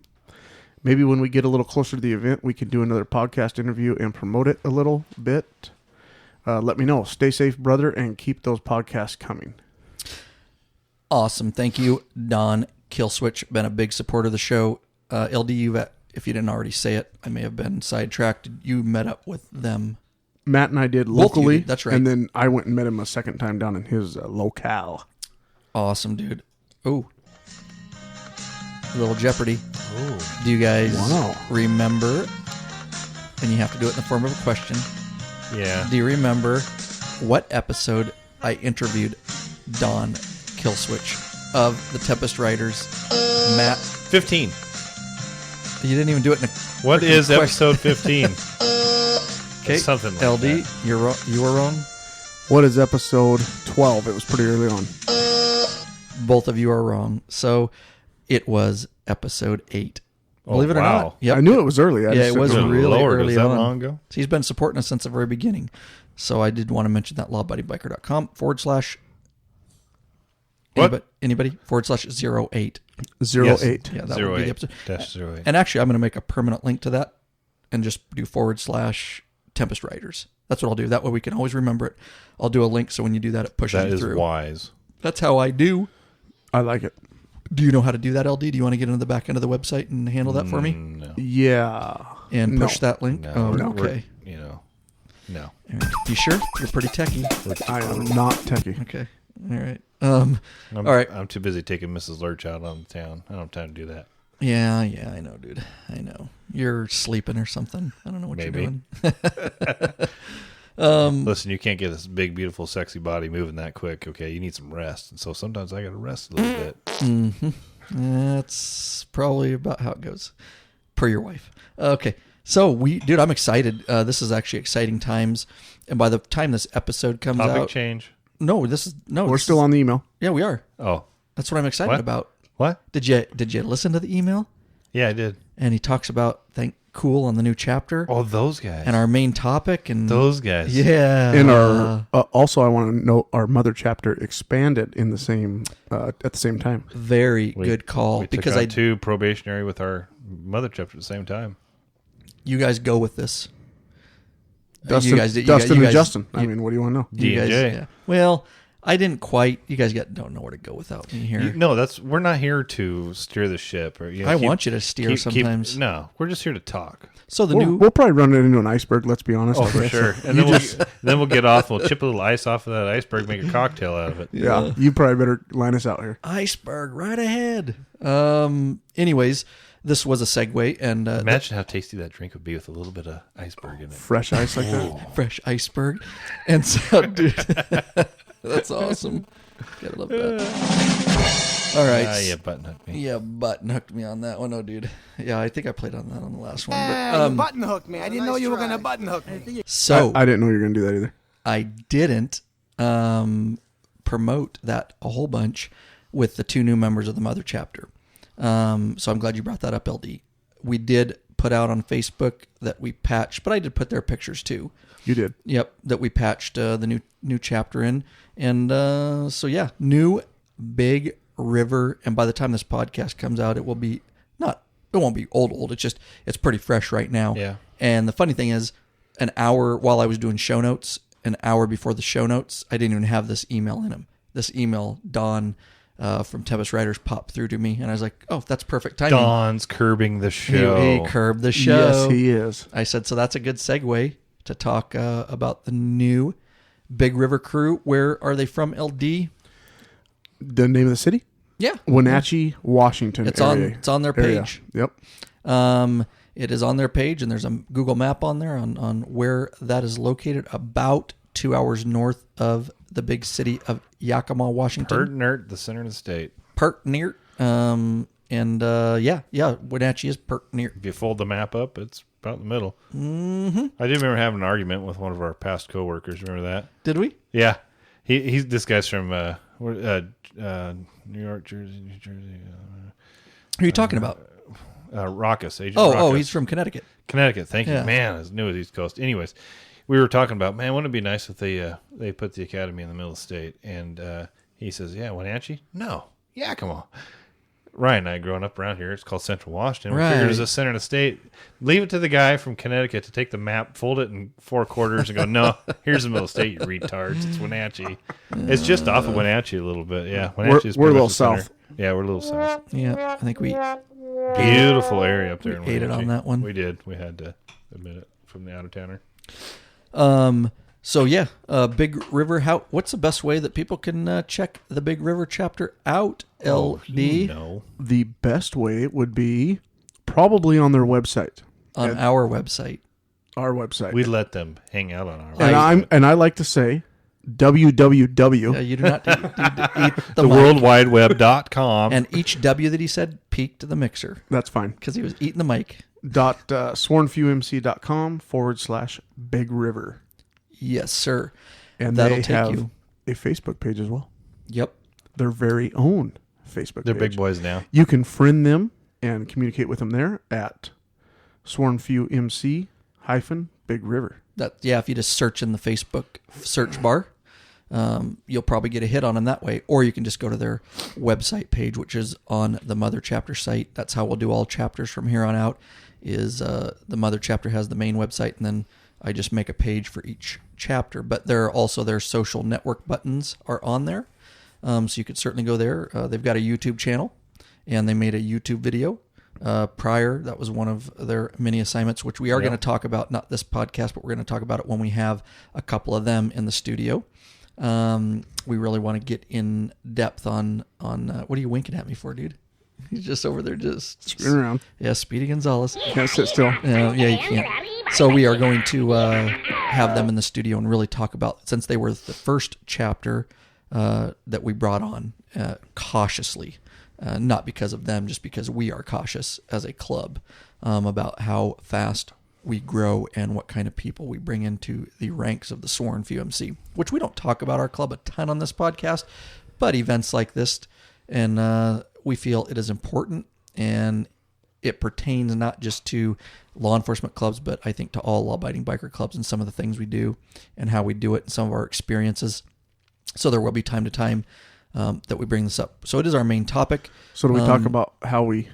Maybe when we get a little closer to the event, we can do another podcast interview and promote it a little bit. Let me know. Stay safe, brother, and keep those podcasts coming. Awesome. Thank you, Don Killswitch. Been a big supporter of the show. LDU, if you didn't already say it, I may have been sidetracked. You met up with them. Matt and I did Both of you locally. did, that's right. And then I went and met him a second time down in his locale. Awesome, dude. Oh, little Jeopardy. Oh. Do you guys Wow. remember? And you have to do it in the form of a question. Yeah. Do you remember what episode I interviewed Don Killswitch of the Tempest Riders? Matt, 15. you didn't even do it in a. What freaking is question. episode 15? Okay, Something like LD, that. you were wrong. What is episode 12? It was pretty early on. Both of you are wrong. So it was episode 8. Believe it or wow. not. Yep. I knew it was early. I Yeah, just it was didn't know. really Lord, early was that on. long ago? So he's been supporting us since the very beginning. So I did want to mention that lawbuddybiker.com / What? anybody / 08. 08. Yeah, that would be the episode. -08. And actually, I'm going to make a permanent link to that and just do / Tempest Riders. That's what I'll do. That way we can always remember it. I'll do a link so when you do that, it pushes That you is through. wise. That's how I do. I like it. Do you know how to do that, LD? Do you want to get into the back end of the website and handle that for me? No. Yeah. And push No. that link? No. Oh, we're- okay. No. All right. You sure? You're pretty techie. I am not techie. Okay. All right. I'm, All right. I'm too busy taking Mrs. Lurch out on the town. I don't have time to do that. Yeah, I know, dude. I know. You're sleeping or something. I don't know what Maybe. you're doing. Listen, you can't get this big, beautiful, sexy body moving that quick. Okay, you need some rest, and so sometimes I got to rest a little bit. Mm-hmm. That's probably about how it goes, per your wife. Okay, so dude, I'm excited. This is actually exciting times, and by the time this episode comes Topic out, change. We're still on the email. Yeah, we are. Oh, That's what I'm excited What? about. what? Did you listen to the email? Yeah, I did. And he talks about cool on the new chapter Oh, those guys. and our main topic and those guys. Yeah. And our also, I want to note our mother chapter expanded in the same at the same time. Very We- good call We because took on 2 probationary with our mother chapter at the same time. you guys go with this. Dustin, you guys, Dustin you and guys- Justin. I you- mean, what do you want to know? you guys- D&J. yeah. Well, I didn't quite. You guys don't know where to go without me here. No, we're not here to steer the ship. Or I want you to steer sometimes. No, we're just here to talk. So the We'll, new we'll probably run it into an iceberg. Let's be honest. Oh, for Okay? sure. And then we'll get off. We'll chip a little ice off of that iceberg, make a cocktail out of it. Yeah, you probably better line us out here. iceberg right ahead. Anyways, this was a segue and Imagine how tasty that drink would be with a little bit of iceberg in it. Fresh ice like that. fresh iceberg, and so dude, that's awesome. Gotta love that. All right. Yeah, button hooked me. Yeah, button hooked me on that one. Oh, dude. Yeah, I think I played on that on the last one. But, You button hooked me. I didn't know you were gonna button hook me. so I didn't know you were going to do that either. I didn't promote that a whole bunch with the 2 new members of the Mother chapter. So I'm glad you brought that up, LD. We did put out on Facebook that we patched, but I did put their pictures too. You did. Yep, that we patched the new chapter in, and so yeah, new Big River. And by the time this podcast comes out, it will be it won't be old. It's pretty fresh right now. Yeah. And the funny thing is, an hour while I was doing show notes, an hour before the show notes, I didn't even have this email in them. This email, Don from Tempest Writers, popped through to me, and I was like, "Oh, that's perfect timing." Don's curbing the show. He curbed the show. Yes, he is. I said, so that's a good segue to talk about the new Big River crew. Where are they from, LD? The name of the city? Yeah. Wenatchee, Washington. It's area. on their Area. page. Yep. It is on their page, and there's a Google map on there on where that is located, about 2 hours north of the big city of Yakima, Washington. Pert nerd, the center of the state. Pert near. Wenatchee is pert near. If you fold the map up, it's about in the middle. Mm-hmm. I do remember having an argument with one of our past coworkers. Remember that? Did we? Yeah. He's this guy's from New York, Jersey, New Jersey. Who are you talking about? Raucous. Agent Oh, Raucous. he's from Connecticut. Connecticut. Thank you. Yeah. Man, I knew it was East Coast. Anyways, we were talking about, man, wouldn't it be nice if they put the academy in the middle of the state? And he says, yeah, Wenatchee? No. Yeah, come on. Ryan and I, growing up around here, it's called Central Washington. We figured it was the center of the state. Leave it to the guy from Connecticut to take the map, fold it in 4 quarters, and go, no, here's the middle of the state, you retards. It's Wenatchee. It's just off of Wenatchee a little bit. Yeah, Wenatchee's we're a pretty little much the center. south. Yeah, we're a little south. Yeah, I think we Beautiful area up there. We ate it on Wenatchee. that one. We did. We had to admit it from the out-of-towner. So yeah, Big River. What's the best way that people can check the Big River chapter out? LD No. The best way would be probably on their website. on our website. Our website. We let them hang out on our and I like to say www. Yeah, you do not need to eat the the mic. worldwideweb.com. And each W that he said peaked the mixer That's fine. because he was eating the mic. swornfewmc.com/Big River. Yes, sir. And That'll they take have you. a Facebook page as well. Yep. Their very own Facebook They're page. big boys now. You can friend them and communicate with them there at swornfewmc-Big River. If you just search in the Facebook search bar, you'll probably get a hit on them that way. Or you can just go to their website page, which is on the Mother Chapter site. That's how we'll do all chapters from here on out. Is the Mother Chapter has the main website, and then I just make a page for each chapter. But there are also their social network buttons are on there, so you could certainly go there. They've got a YouTube channel, and they made a YouTube video prior. That was one of their mini assignments, which we are going to talk about, not this podcast, but we're going to talk about it when we have a couple of them in the studio. We really want to get in depth on what are you winking at me for, dude? He's just over there just Spin around. Yeah, Speedy Gonzalez. Can't sit still. Yeah, you can't. So we are going to have them in the studio and really talk about, since they were the first chapter that we brought on cautiously, not because of them, just because we are cautious as a club about how fast we grow and what kind of people we bring into the ranks of the Sworn FUMC, which we don't talk about our club a ton on this podcast, but events like this, and we feel it is important, and it pertains not just to law enforcement clubs, but I think to all law-abiding biker clubs and some of the things we do and how we do it and some of our experiences. So there will be time to time that we bring this up. So it is our main topic. So do we talk about how we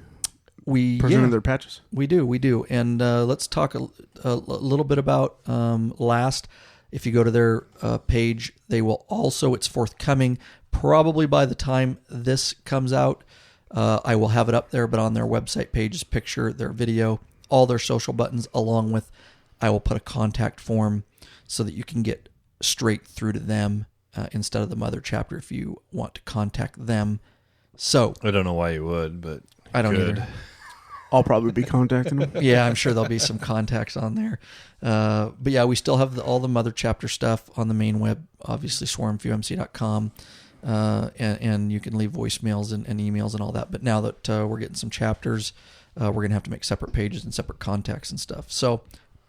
presented their patches? We do. And let's talk a little bit about LAST. If you go to their page, they will also, it's forthcoming. Probably by the time this comes out, I will have it up there, but on their website pages, picture, their video, all their social buttons, along with, I will put a contact form so that you can get straight through to them instead of the mother chapter if you want to contact them. So I don't know why you would, but I don't either. I'll probably be contacting them. Yeah, I'm sure there'll be some contacts on there. But yeah, we still have all the mother chapter stuff on the main web, obviously swarmfumc.com. And you can leave voicemails and emails and all that. But now that we're getting some chapters, we're going to have to make separate pages and separate contacts and stuff. So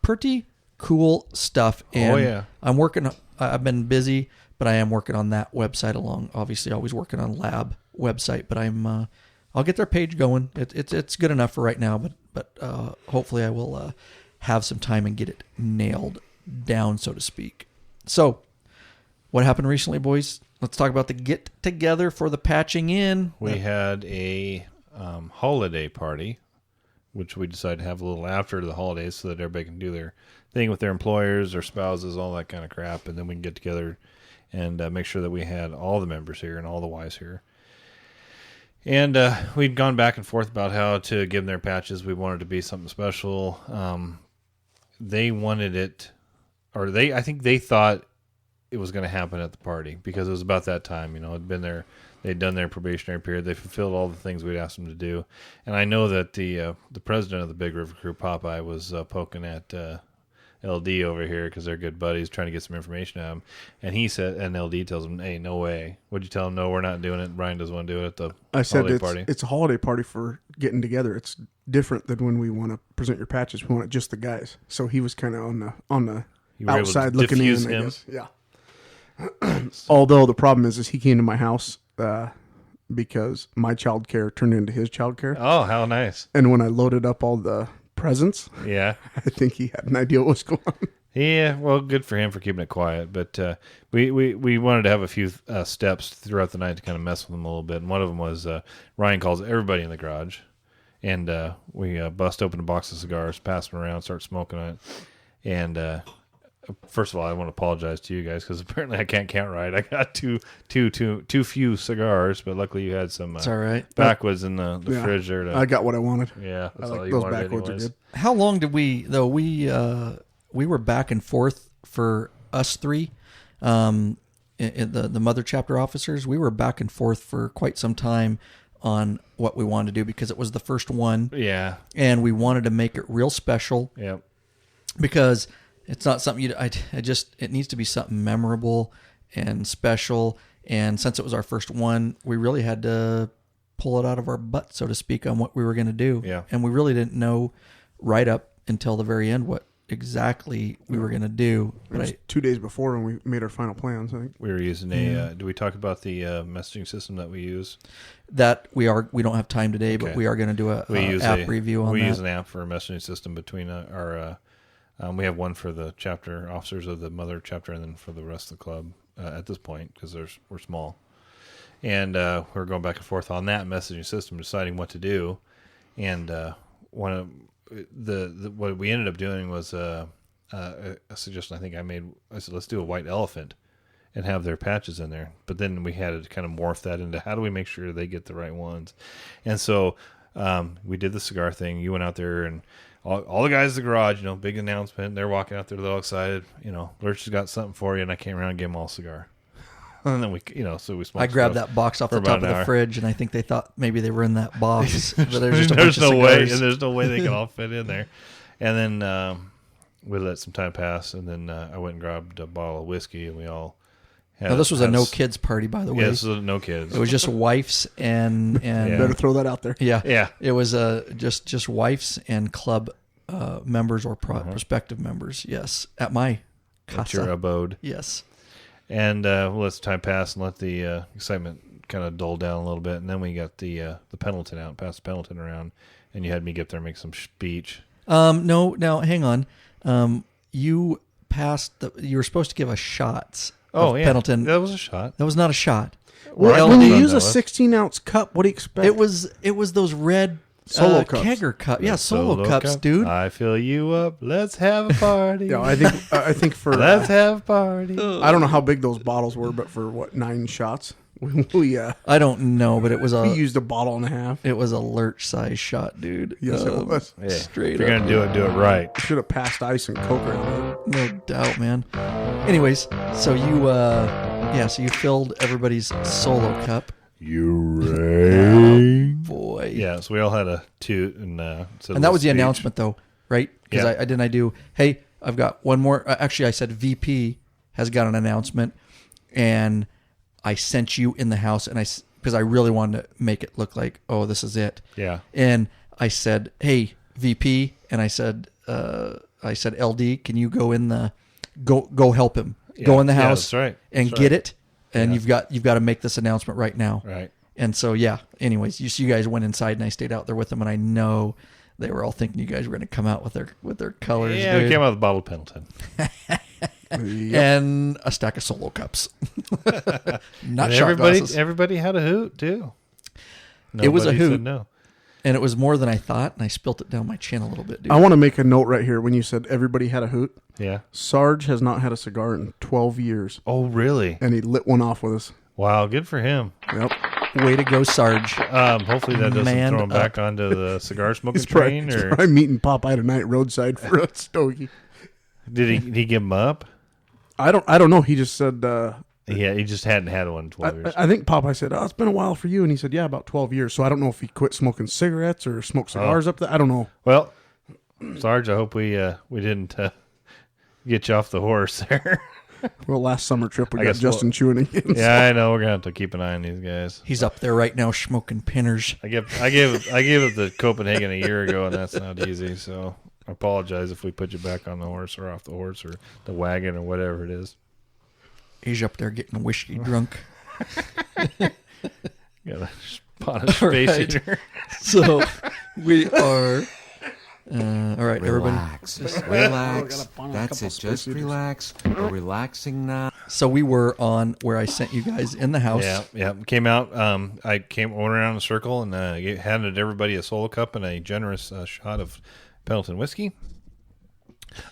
pretty cool stuff. And I've been busy, but I am working on that website along, obviously always working on LAB website, but I'll get their page going. It's good enough for right now, but hopefully I will have some time and get it nailed down, so to speak. So what happened recently, boys? Let's talk about the get together for the patching in. We had a holiday party, which we decided to have a little after the holidays so that everybody can do their thing with their employers, their spouses, all that kind of crap. And then we can get together and make sure that we had all the members here and all the wives here. And we'd gone back and forth about how to give them their patches. We wanted it to be something special. They wanted it, or I think they thought it was going to happen at the party because it was about that time. It'd been there. They'd done their probationary period. They fulfilled all the things we'd asked them to do. And I know that the president of the Big River Crew, Popeye, was poking at LD over here because they're good buddies, trying to get some information out of him. And he said, and LD tells him, "Hey, no way." What'd you tell him? No, we're not doing it. Brian doesn't want to do it at the holiday party. It's a holiday party for getting together. It's different than when we want to present your patches. We want it just the guys. So he was kind of on the outside looking in. I guess. Yeah. Although the problem is he came to my house because my child care turned into his child care. Oh, how nice. And when I loaded up all the presents, yeah, I think he had an idea what was going on. Yeah, well, good for him for keeping it quiet. But we wanted to have a few steps throughout the night to kind of mess with him a little bit. And one of them was Ryan calls everybody in the garage. And we bust open a box of cigars, pass them around, start smoking on it. And first of all, I want to apologize to you guys because apparently I can't count right. I got too few cigars, but luckily you had some it's all right. backwoods in the fridge there. I got what I wanted. Yeah, that's all you those wanted backwoods anyways. are good. How long did we, though, we were back and forth for us three, in the mother chapter officers. We were back and forth for quite some time on what we wanted to do because it was the first one. Yeah. And we wanted to make it real special. Yeah. Because it's not something it needs to be something memorable and special. And since it was our first one, we really had to pull it out of our butt, so to speak, on what we were going to do. Yeah. And we really didn't know right up until the very end what exactly we were going to do. It was 2 days before when we made our final plans, I think. We were using do we talk about the messaging system that we use? That we don't have time today, but we are going to do a app review on that. We use an app for a messaging system between our we have one for the chapter officers of the mother chapter and then for the rest of the club at this point because we're small. And we're going back and forth on that messaging system, deciding what to do. And one of what we ended up doing was a suggestion I think I made. I said, let's do a white elephant and have their patches in there. But then we had to kind of morph that into how do we make sure they get the right ones. And so we did the cigar thing. You went out there and all the guys in the garage, big announcement. They're walking out there, they're all excited. Lurch has got something for you, and I came around and gave them all a cigar. And then so we smoked. I grabbed stuff that box off for the top about of an the hour. fridge, and I think they thought maybe they were in that box. But there's just a There's bunch no of way, cigars. and there's no way they can all fit in there. And then we let some time pass, and then I went and grabbed a bottle of whiskey, and we all had. Now, this was a had no kids party, by the way. Yeah, this was no kids. It was just wives and Yeah. Better throw that out there. yeah. It was just wives and club members or prospective members. Yes, at my At casa. your abode. Yes. And we'll let some time pass and let the excitement kind of dull down a little bit. And then we got the Pendleton out, passed the Pendleton around, and you had me get there and make some speech. No, now hang on. You passed you were supposed to give us shots of Pendleton. That was a shot. That was not a shot. Well, LD. when you use a That was. 16-ounce cup, what do you expect? It was those red Solo cups. kegger cup. Yeah, solo cups, cup. dude. I fill you up. Let's have a party. Yeah, I think for Let's have a party. I don't know how big those bottles were, but for 9 shots, we I don't know, but it was we used a bottle and a half. it was a lurch size shot, dude. Yes, it was. Yeah, Straight if you're up. gonna do it right. Should have passed ice and Coke around it. No doubt, man. Anyways, so you filled everybody's solo cup. You ready? Boy. Yeah, so we all had a toot and said And that was the speech. announcement, though, right? Because Yeah. I do, hey, I've got one more. Actually, I said VP has got an announcement, and I sent you in the house, and because I really wanted to make it look like, oh, this is it. Yeah. And I said, hey, VP, and I said, LD, can you go in go help him, go in the Yeah, house, that's right. and That's get right. it, and you've got to make this announcement right now, Right. And so anyways, you guys went inside, and I stayed out there with them, and I know they were all thinking you guys were going to come out with their colors, Yeah, dude. we came out with a bottle of Pendleton. And a stack of solo cups, not And shot glasses. everybody had a hoot too. It was a Nobody hoot. said no. And it was more than I thought, and I spilt it down my chin a little bit, dude. I want to make a note right here when you said everybody had a hoot. Yeah. Sarge has not had a cigar in 12 years, Oh, really? and he lit one off with us. Wow, good for him. Yep. Way to go, Sarge. Hopefully that doesn't Manned throw him back up. onto the cigar smoking He's probably, train, he's or probably meeting Popeye tonight roadside for a stogie. did he give him up? I don't know. He just said. Yeah, he just hadn't had one in 12 years. I think Popeye said, "Oh, it's been a while for you," and he said, "Yeah, about 12 years." So I don't know if he quit smoking cigarettes or smoked cigars up there. I don't know. Well, Sarge, I hope we didn't get you off the horse there. Well, last summer trip we I got guess Justin chewing again. Yeah, I know. We're gonna have to keep an eye on these guys. He's up there right now smoking pinners. I gave it to Copenhagen a year ago, and that's not easy. So I apologize if we put you back on the horse or off the horse or the wagon or whatever it is. He's up there getting whiskey drunk. Got a pot of All space right. heater. So we are. All right, everybody. Relax. Just relax. That's it. Just relax. We're relaxing now. So we were on where I sent you guys in the house. Yeah. Came out. I went around in a circle and handed everybody a solo cup and a generous shot of Pendleton whiskey.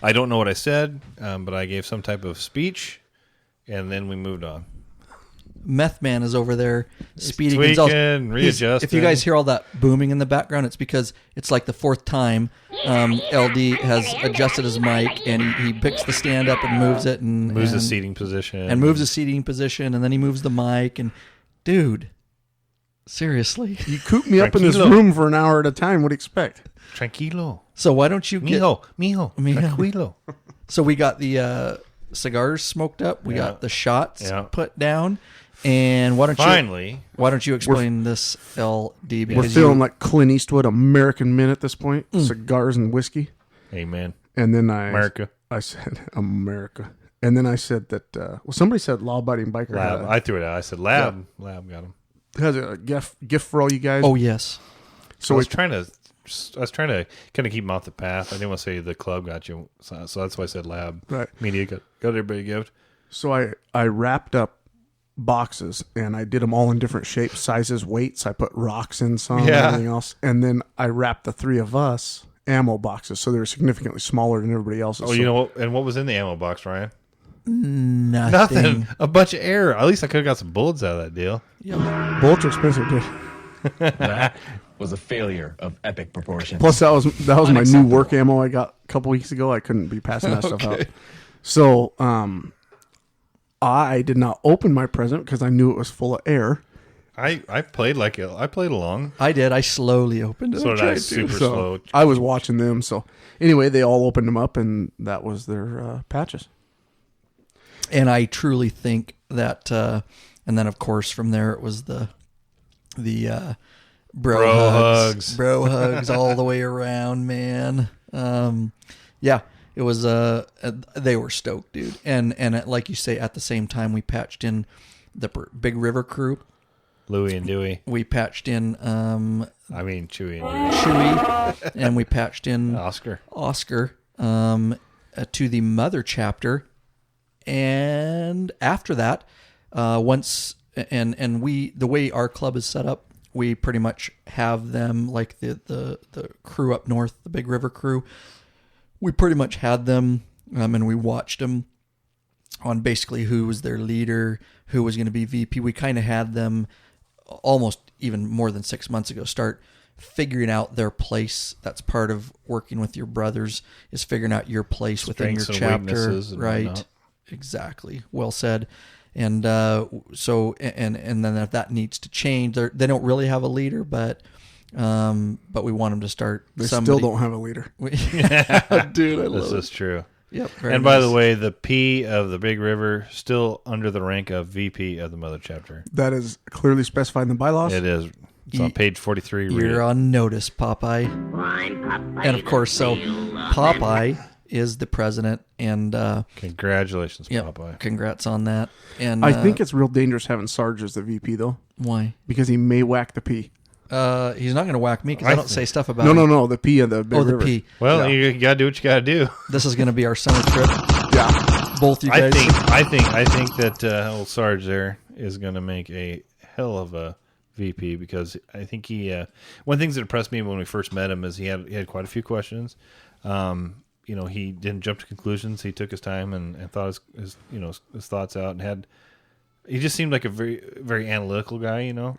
I don't know what I said, but I gave some type of speech, and then we moved on. Meth Man is over there speeding. tweaking, Gonzalez. readjusting. If you guys hear all that booming in the background, it's because it's like the fourth time LD has adjusted his mic, and he picks the stand up and moves it, and Moves the seating position. and moves the seating position, and then he moves the mic. And dude, seriously. You coop me up in this Tranquilo. room for an hour at a time. What do you expect? Tranquilo. So why don't you get? Mijo. Tranquilo. So we got the cigars smoked up. We got the shots put down. And why don't you explain this LD? We're Because feeling like Clint Eastwood, American Men at this point. Cigars and whiskey. Amen. And then I said America. And then I said that somebody said law-abiding biker. Lab. I threw it out. I said lab. Yeah. Lab got him. Has a gift for all you guys. Oh yes. So I was trying to kind of keep him off the path. I didn't want to say the club got you, so that's why I said lab. Right. Media got everybody a gift. So I wrapped up boxes and I did them all in different shapes, sizes, weights. I put rocks in some and everything else, and then I wrapped the three of us ammo boxes, so they were significantly smaller than everybody else's. Oh, you know what? And what was in the ammo box, Ryan? Nothing. A bunch of air. At least I could have got some bullets out of that deal. Bullets are expensive, dude. That was a failure of epic proportions. Plus, that was my new work ammo I got a couple weeks ago. I couldn't be passing that stuff out. So, I did not open my present because I knew it was full of air. I played I played along. I did. I slowly opened it. So did I, super slow. I was watching them. So anyway, they all opened them up, and that was their patches. And I truly think that, and then of course from there it was the bro hugs all the way around, man. Yeah, it was they were stoked, dude. And like you say, at the same time we patched in the Big River crew. Louie and Dewey. We patched in Chewy and Chewy, and we patched in Oscar to the mother chapter. And after that, once the way our club is set up, we pretty much have them like the crew up north, the Big River crew. We pretty much had them, and we watched them on basically who was their leader, who was going to be VP. We kind of had them almost even more than 6 months ago start figuring out their place. That's part of working with your brothers, is figuring out your place within your chapter, right? Whatnot. Exactly. Well said. And so then if that needs to change, they don't really have a leader, but we want them to start. They still don't have a leader. Dude, I love this is true. Yep. And by the way, the P of the Big River still under the rank of VP of the mother chapter. That is clearly specified in the bylaws. It is. It's on page 43. You're on notice, Popeye. And of course, so Popeye is the president, and congratulations, Popeye. Congrats on that. And I think it's real dangerous having Sarge as the VP, though. Why? Because he may whack the P. He's not going to whack me because I don't say stuff about him. No, the P of the Big River. The P. Well, you got to do what you got to do. This is going to be our summer trip. Yeah. Both you guys. I think that old Sarge there is going to make a hell of a VP, because I think he one of the things that impressed me when we first met him is he had quite a few questions. He didn't jump to conclusions. He took his time and thought his thoughts out, and he just seemed like a very, very analytical guy, and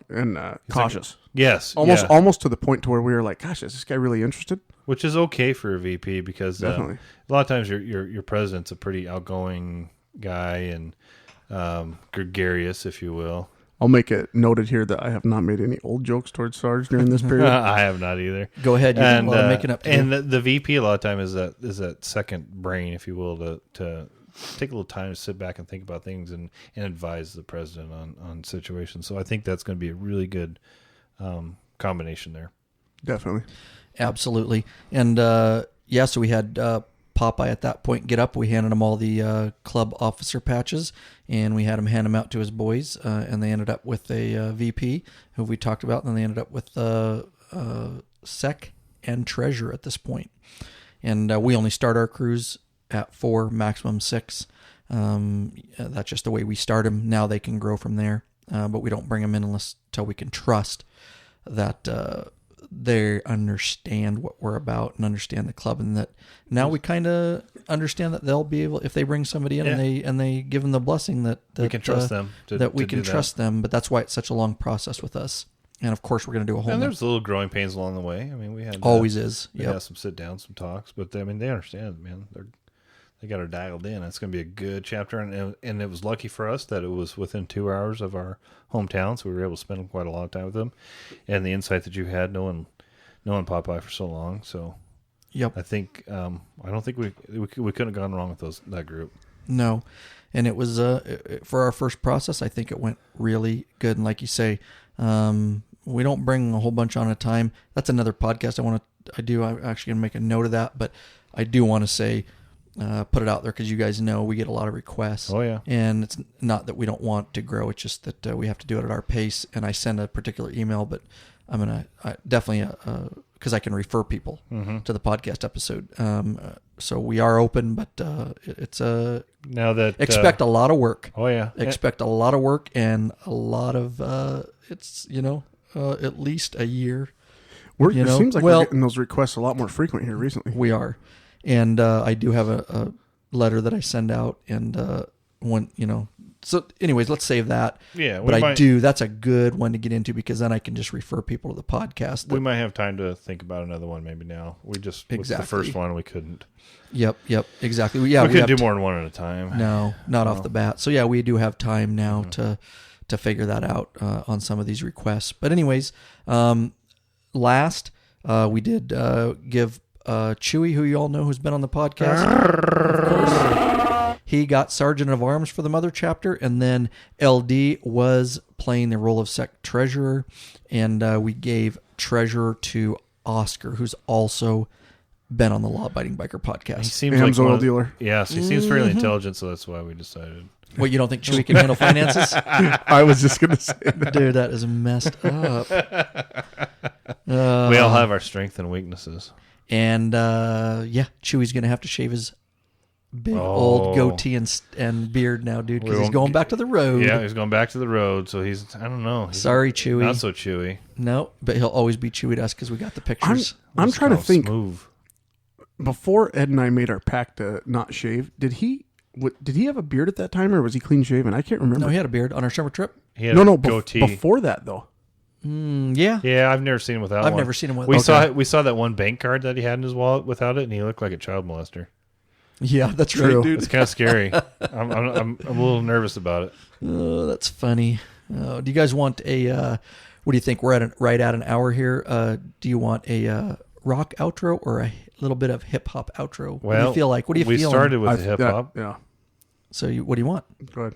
cautious. Yes, almost to the point to where we were like, "Gosh, is this guy really interested?" Which is okay for a VP, because definitely a lot of times your president's a pretty outgoing guy and gregarious, if you will. I'll make it noted here that I have not made any old jokes towards Sarge during this period. I have not either. Go ahead. You have a lot of making up to and the VP a lot of time is that second brain, if you will, to take a little time to sit back and think about things and advise the president on situations. So I think that's going to be a really good combination there. Definitely. Absolutely. And so we had Popeye at that point get up. We handed him all the club officer patches, and we had him hand them out to his boys, and they ended up with a VP who we talked about, and then they ended up with sec and treasurer at this point. And we only start our crews at 4, maximum 6. That's just the way we start them. Now they can grow from there, but we don't bring them in until we can trust that they understand what we're about and understand the club, and that now we kind of understand that they'll be able, if they bring somebody in and they give them the blessing, that we can trust them. Them. But that's why it's such a long process with us. And of course, we're going to do a whole. And there's little growing pains along the way. I mean, we had always is. We had some sit downs, some talks, but I mean, they understand, man. They got her dialed in. It's going to be a good chapter, and it was lucky for us that it was within 2 hours of our hometown, so we were able to spend quite a lot of time with them. And the insight that you had, knowing Popeye for so long, so yep. I think I don't think we couldn't have gone wrong with that group. No, and it was for our first process. I think it went really good, and like you say, we don't bring a whole bunch on a time. That's another podcast I'm actually going to make a note of that, but I do want to say. Put it out there because you guys know we get a lot of requests. Oh, yeah. And it's not that we don't want to grow. It's just that we have to do it at our pace. And I send a particular email, but I'm going to definitely, because I can refer people to the podcast episode. So we are open, but it's now that expect a lot of work. Oh, yeah. Expect a lot of work and a lot of, at least a year. It seems like we're getting those requests a lot more frequent here recently. We are. And I do have a letter that I send out, and when So, anyways, let's save that. Yeah, but that's a good one to get into because then I can just refer people to the podcast. We might have time to think about another one maybe now. With the first one, we couldn't. Yep, exactly. Yeah, we couldn't do more than one at a time. No, not off the bat. So, yeah, we do have time now to figure that out on some of these requests. But anyways, last, we did give Chewy, who you all know who's been on the podcast, of course. He got Sergeant of Arms for the Mother chapter, and then LD was playing the role of Sec Treasurer, and we gave Treasurer to Oscar, who's also been on the Law Abiding Biker podcast. He seems like oil dealer. Yes, he seems fairly intelligent, so that's why we decided. What, you don't think Chewy can handle finances? I was just going to say that. Dude, that is messed up. We all have our strengths and weaknesses. And, Chewy's going to have to shave his big old goatee and beard now, dude, because he's going back to the road. Yeah, he's going back to the road, so I don't know. Sorry, Chewy. Not so Chewy. No, but he'll always be Chewy to us because we got the pictures. I'm trying to think. Smooth. Before Ed and I made our pact to not shave, did he have a beard at that time, or was he clean shaven? I can't remember. No, he had a beard on our summer trip. He had a goatee. Before that, though. Yeah. Yeah, I've never seen him without I've one. never seen him without We saw that one bank card that he had in his wallet without it, and he looked like a child molester. Yeah, that's right, dude. It's kind of scary. I'm a little nervous about it. Oh, that's funny. Do you guys want a? What do you think? We're at right at an hour here. Do you want a rock outro or a little bit of hip hop outro? What do you feel like? What do you feel? We started with the hip hop. Yeah. So what do you want? Go ahead.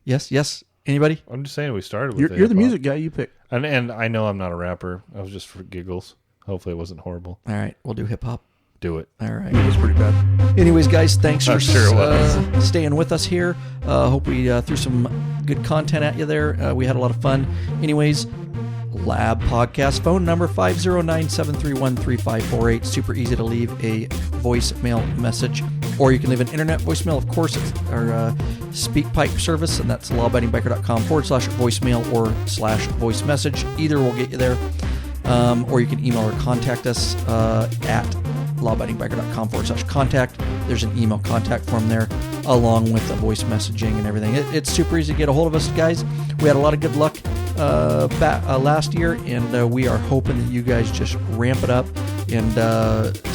Yes. Anybody? I'm just saying we started with. You're the music guy. You pick. And I know I'm not a rapper. I was just for giggles. Hopefully it wasn't horrible. All right, we'll do hip hop. Do it. All right. It was pretty bad. Anyways, guys, thanks for it staying with us here. Hope we threw some good content at you there. We had a lot of fun. Anyways, Lab Podcast phone number 509-731-3548. Super easy to leave a voicemail message, or you can leave an internet voicemail. Of course, it's our SpeakPipe service, and that's lawabidingbiker.com/voicemail or /voice message. Either will get you there. Or you can email or contact us at lawabidingbiker.com/contact. There's an email contact form there, along with the voice messaging and everything. It's super easy to get a hold of us, guys. We had a lot of good luck last year, and we are hoping that you guys just ramp it up and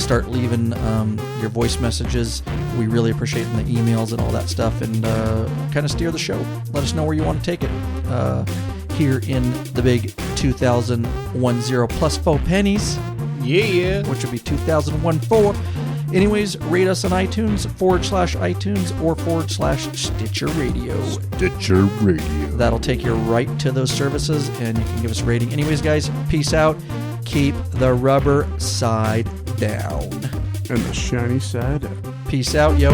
start leaving your voice messages. We really appreciate the emails and all that stuff, and kind of steer the show. Let us know where you want to take it. Here in the big 2010 plus 4 pennies. Yeah. Which would be 2014. Anyways, rate us on iTunes, /iTunes or /Stitcher Radio. Stitcher Radio. That'll take you right to those services, and you can give us a rating. Anyways, guys, peace out. Keep the rubber side down. And the shiny side up. Peace out, yo.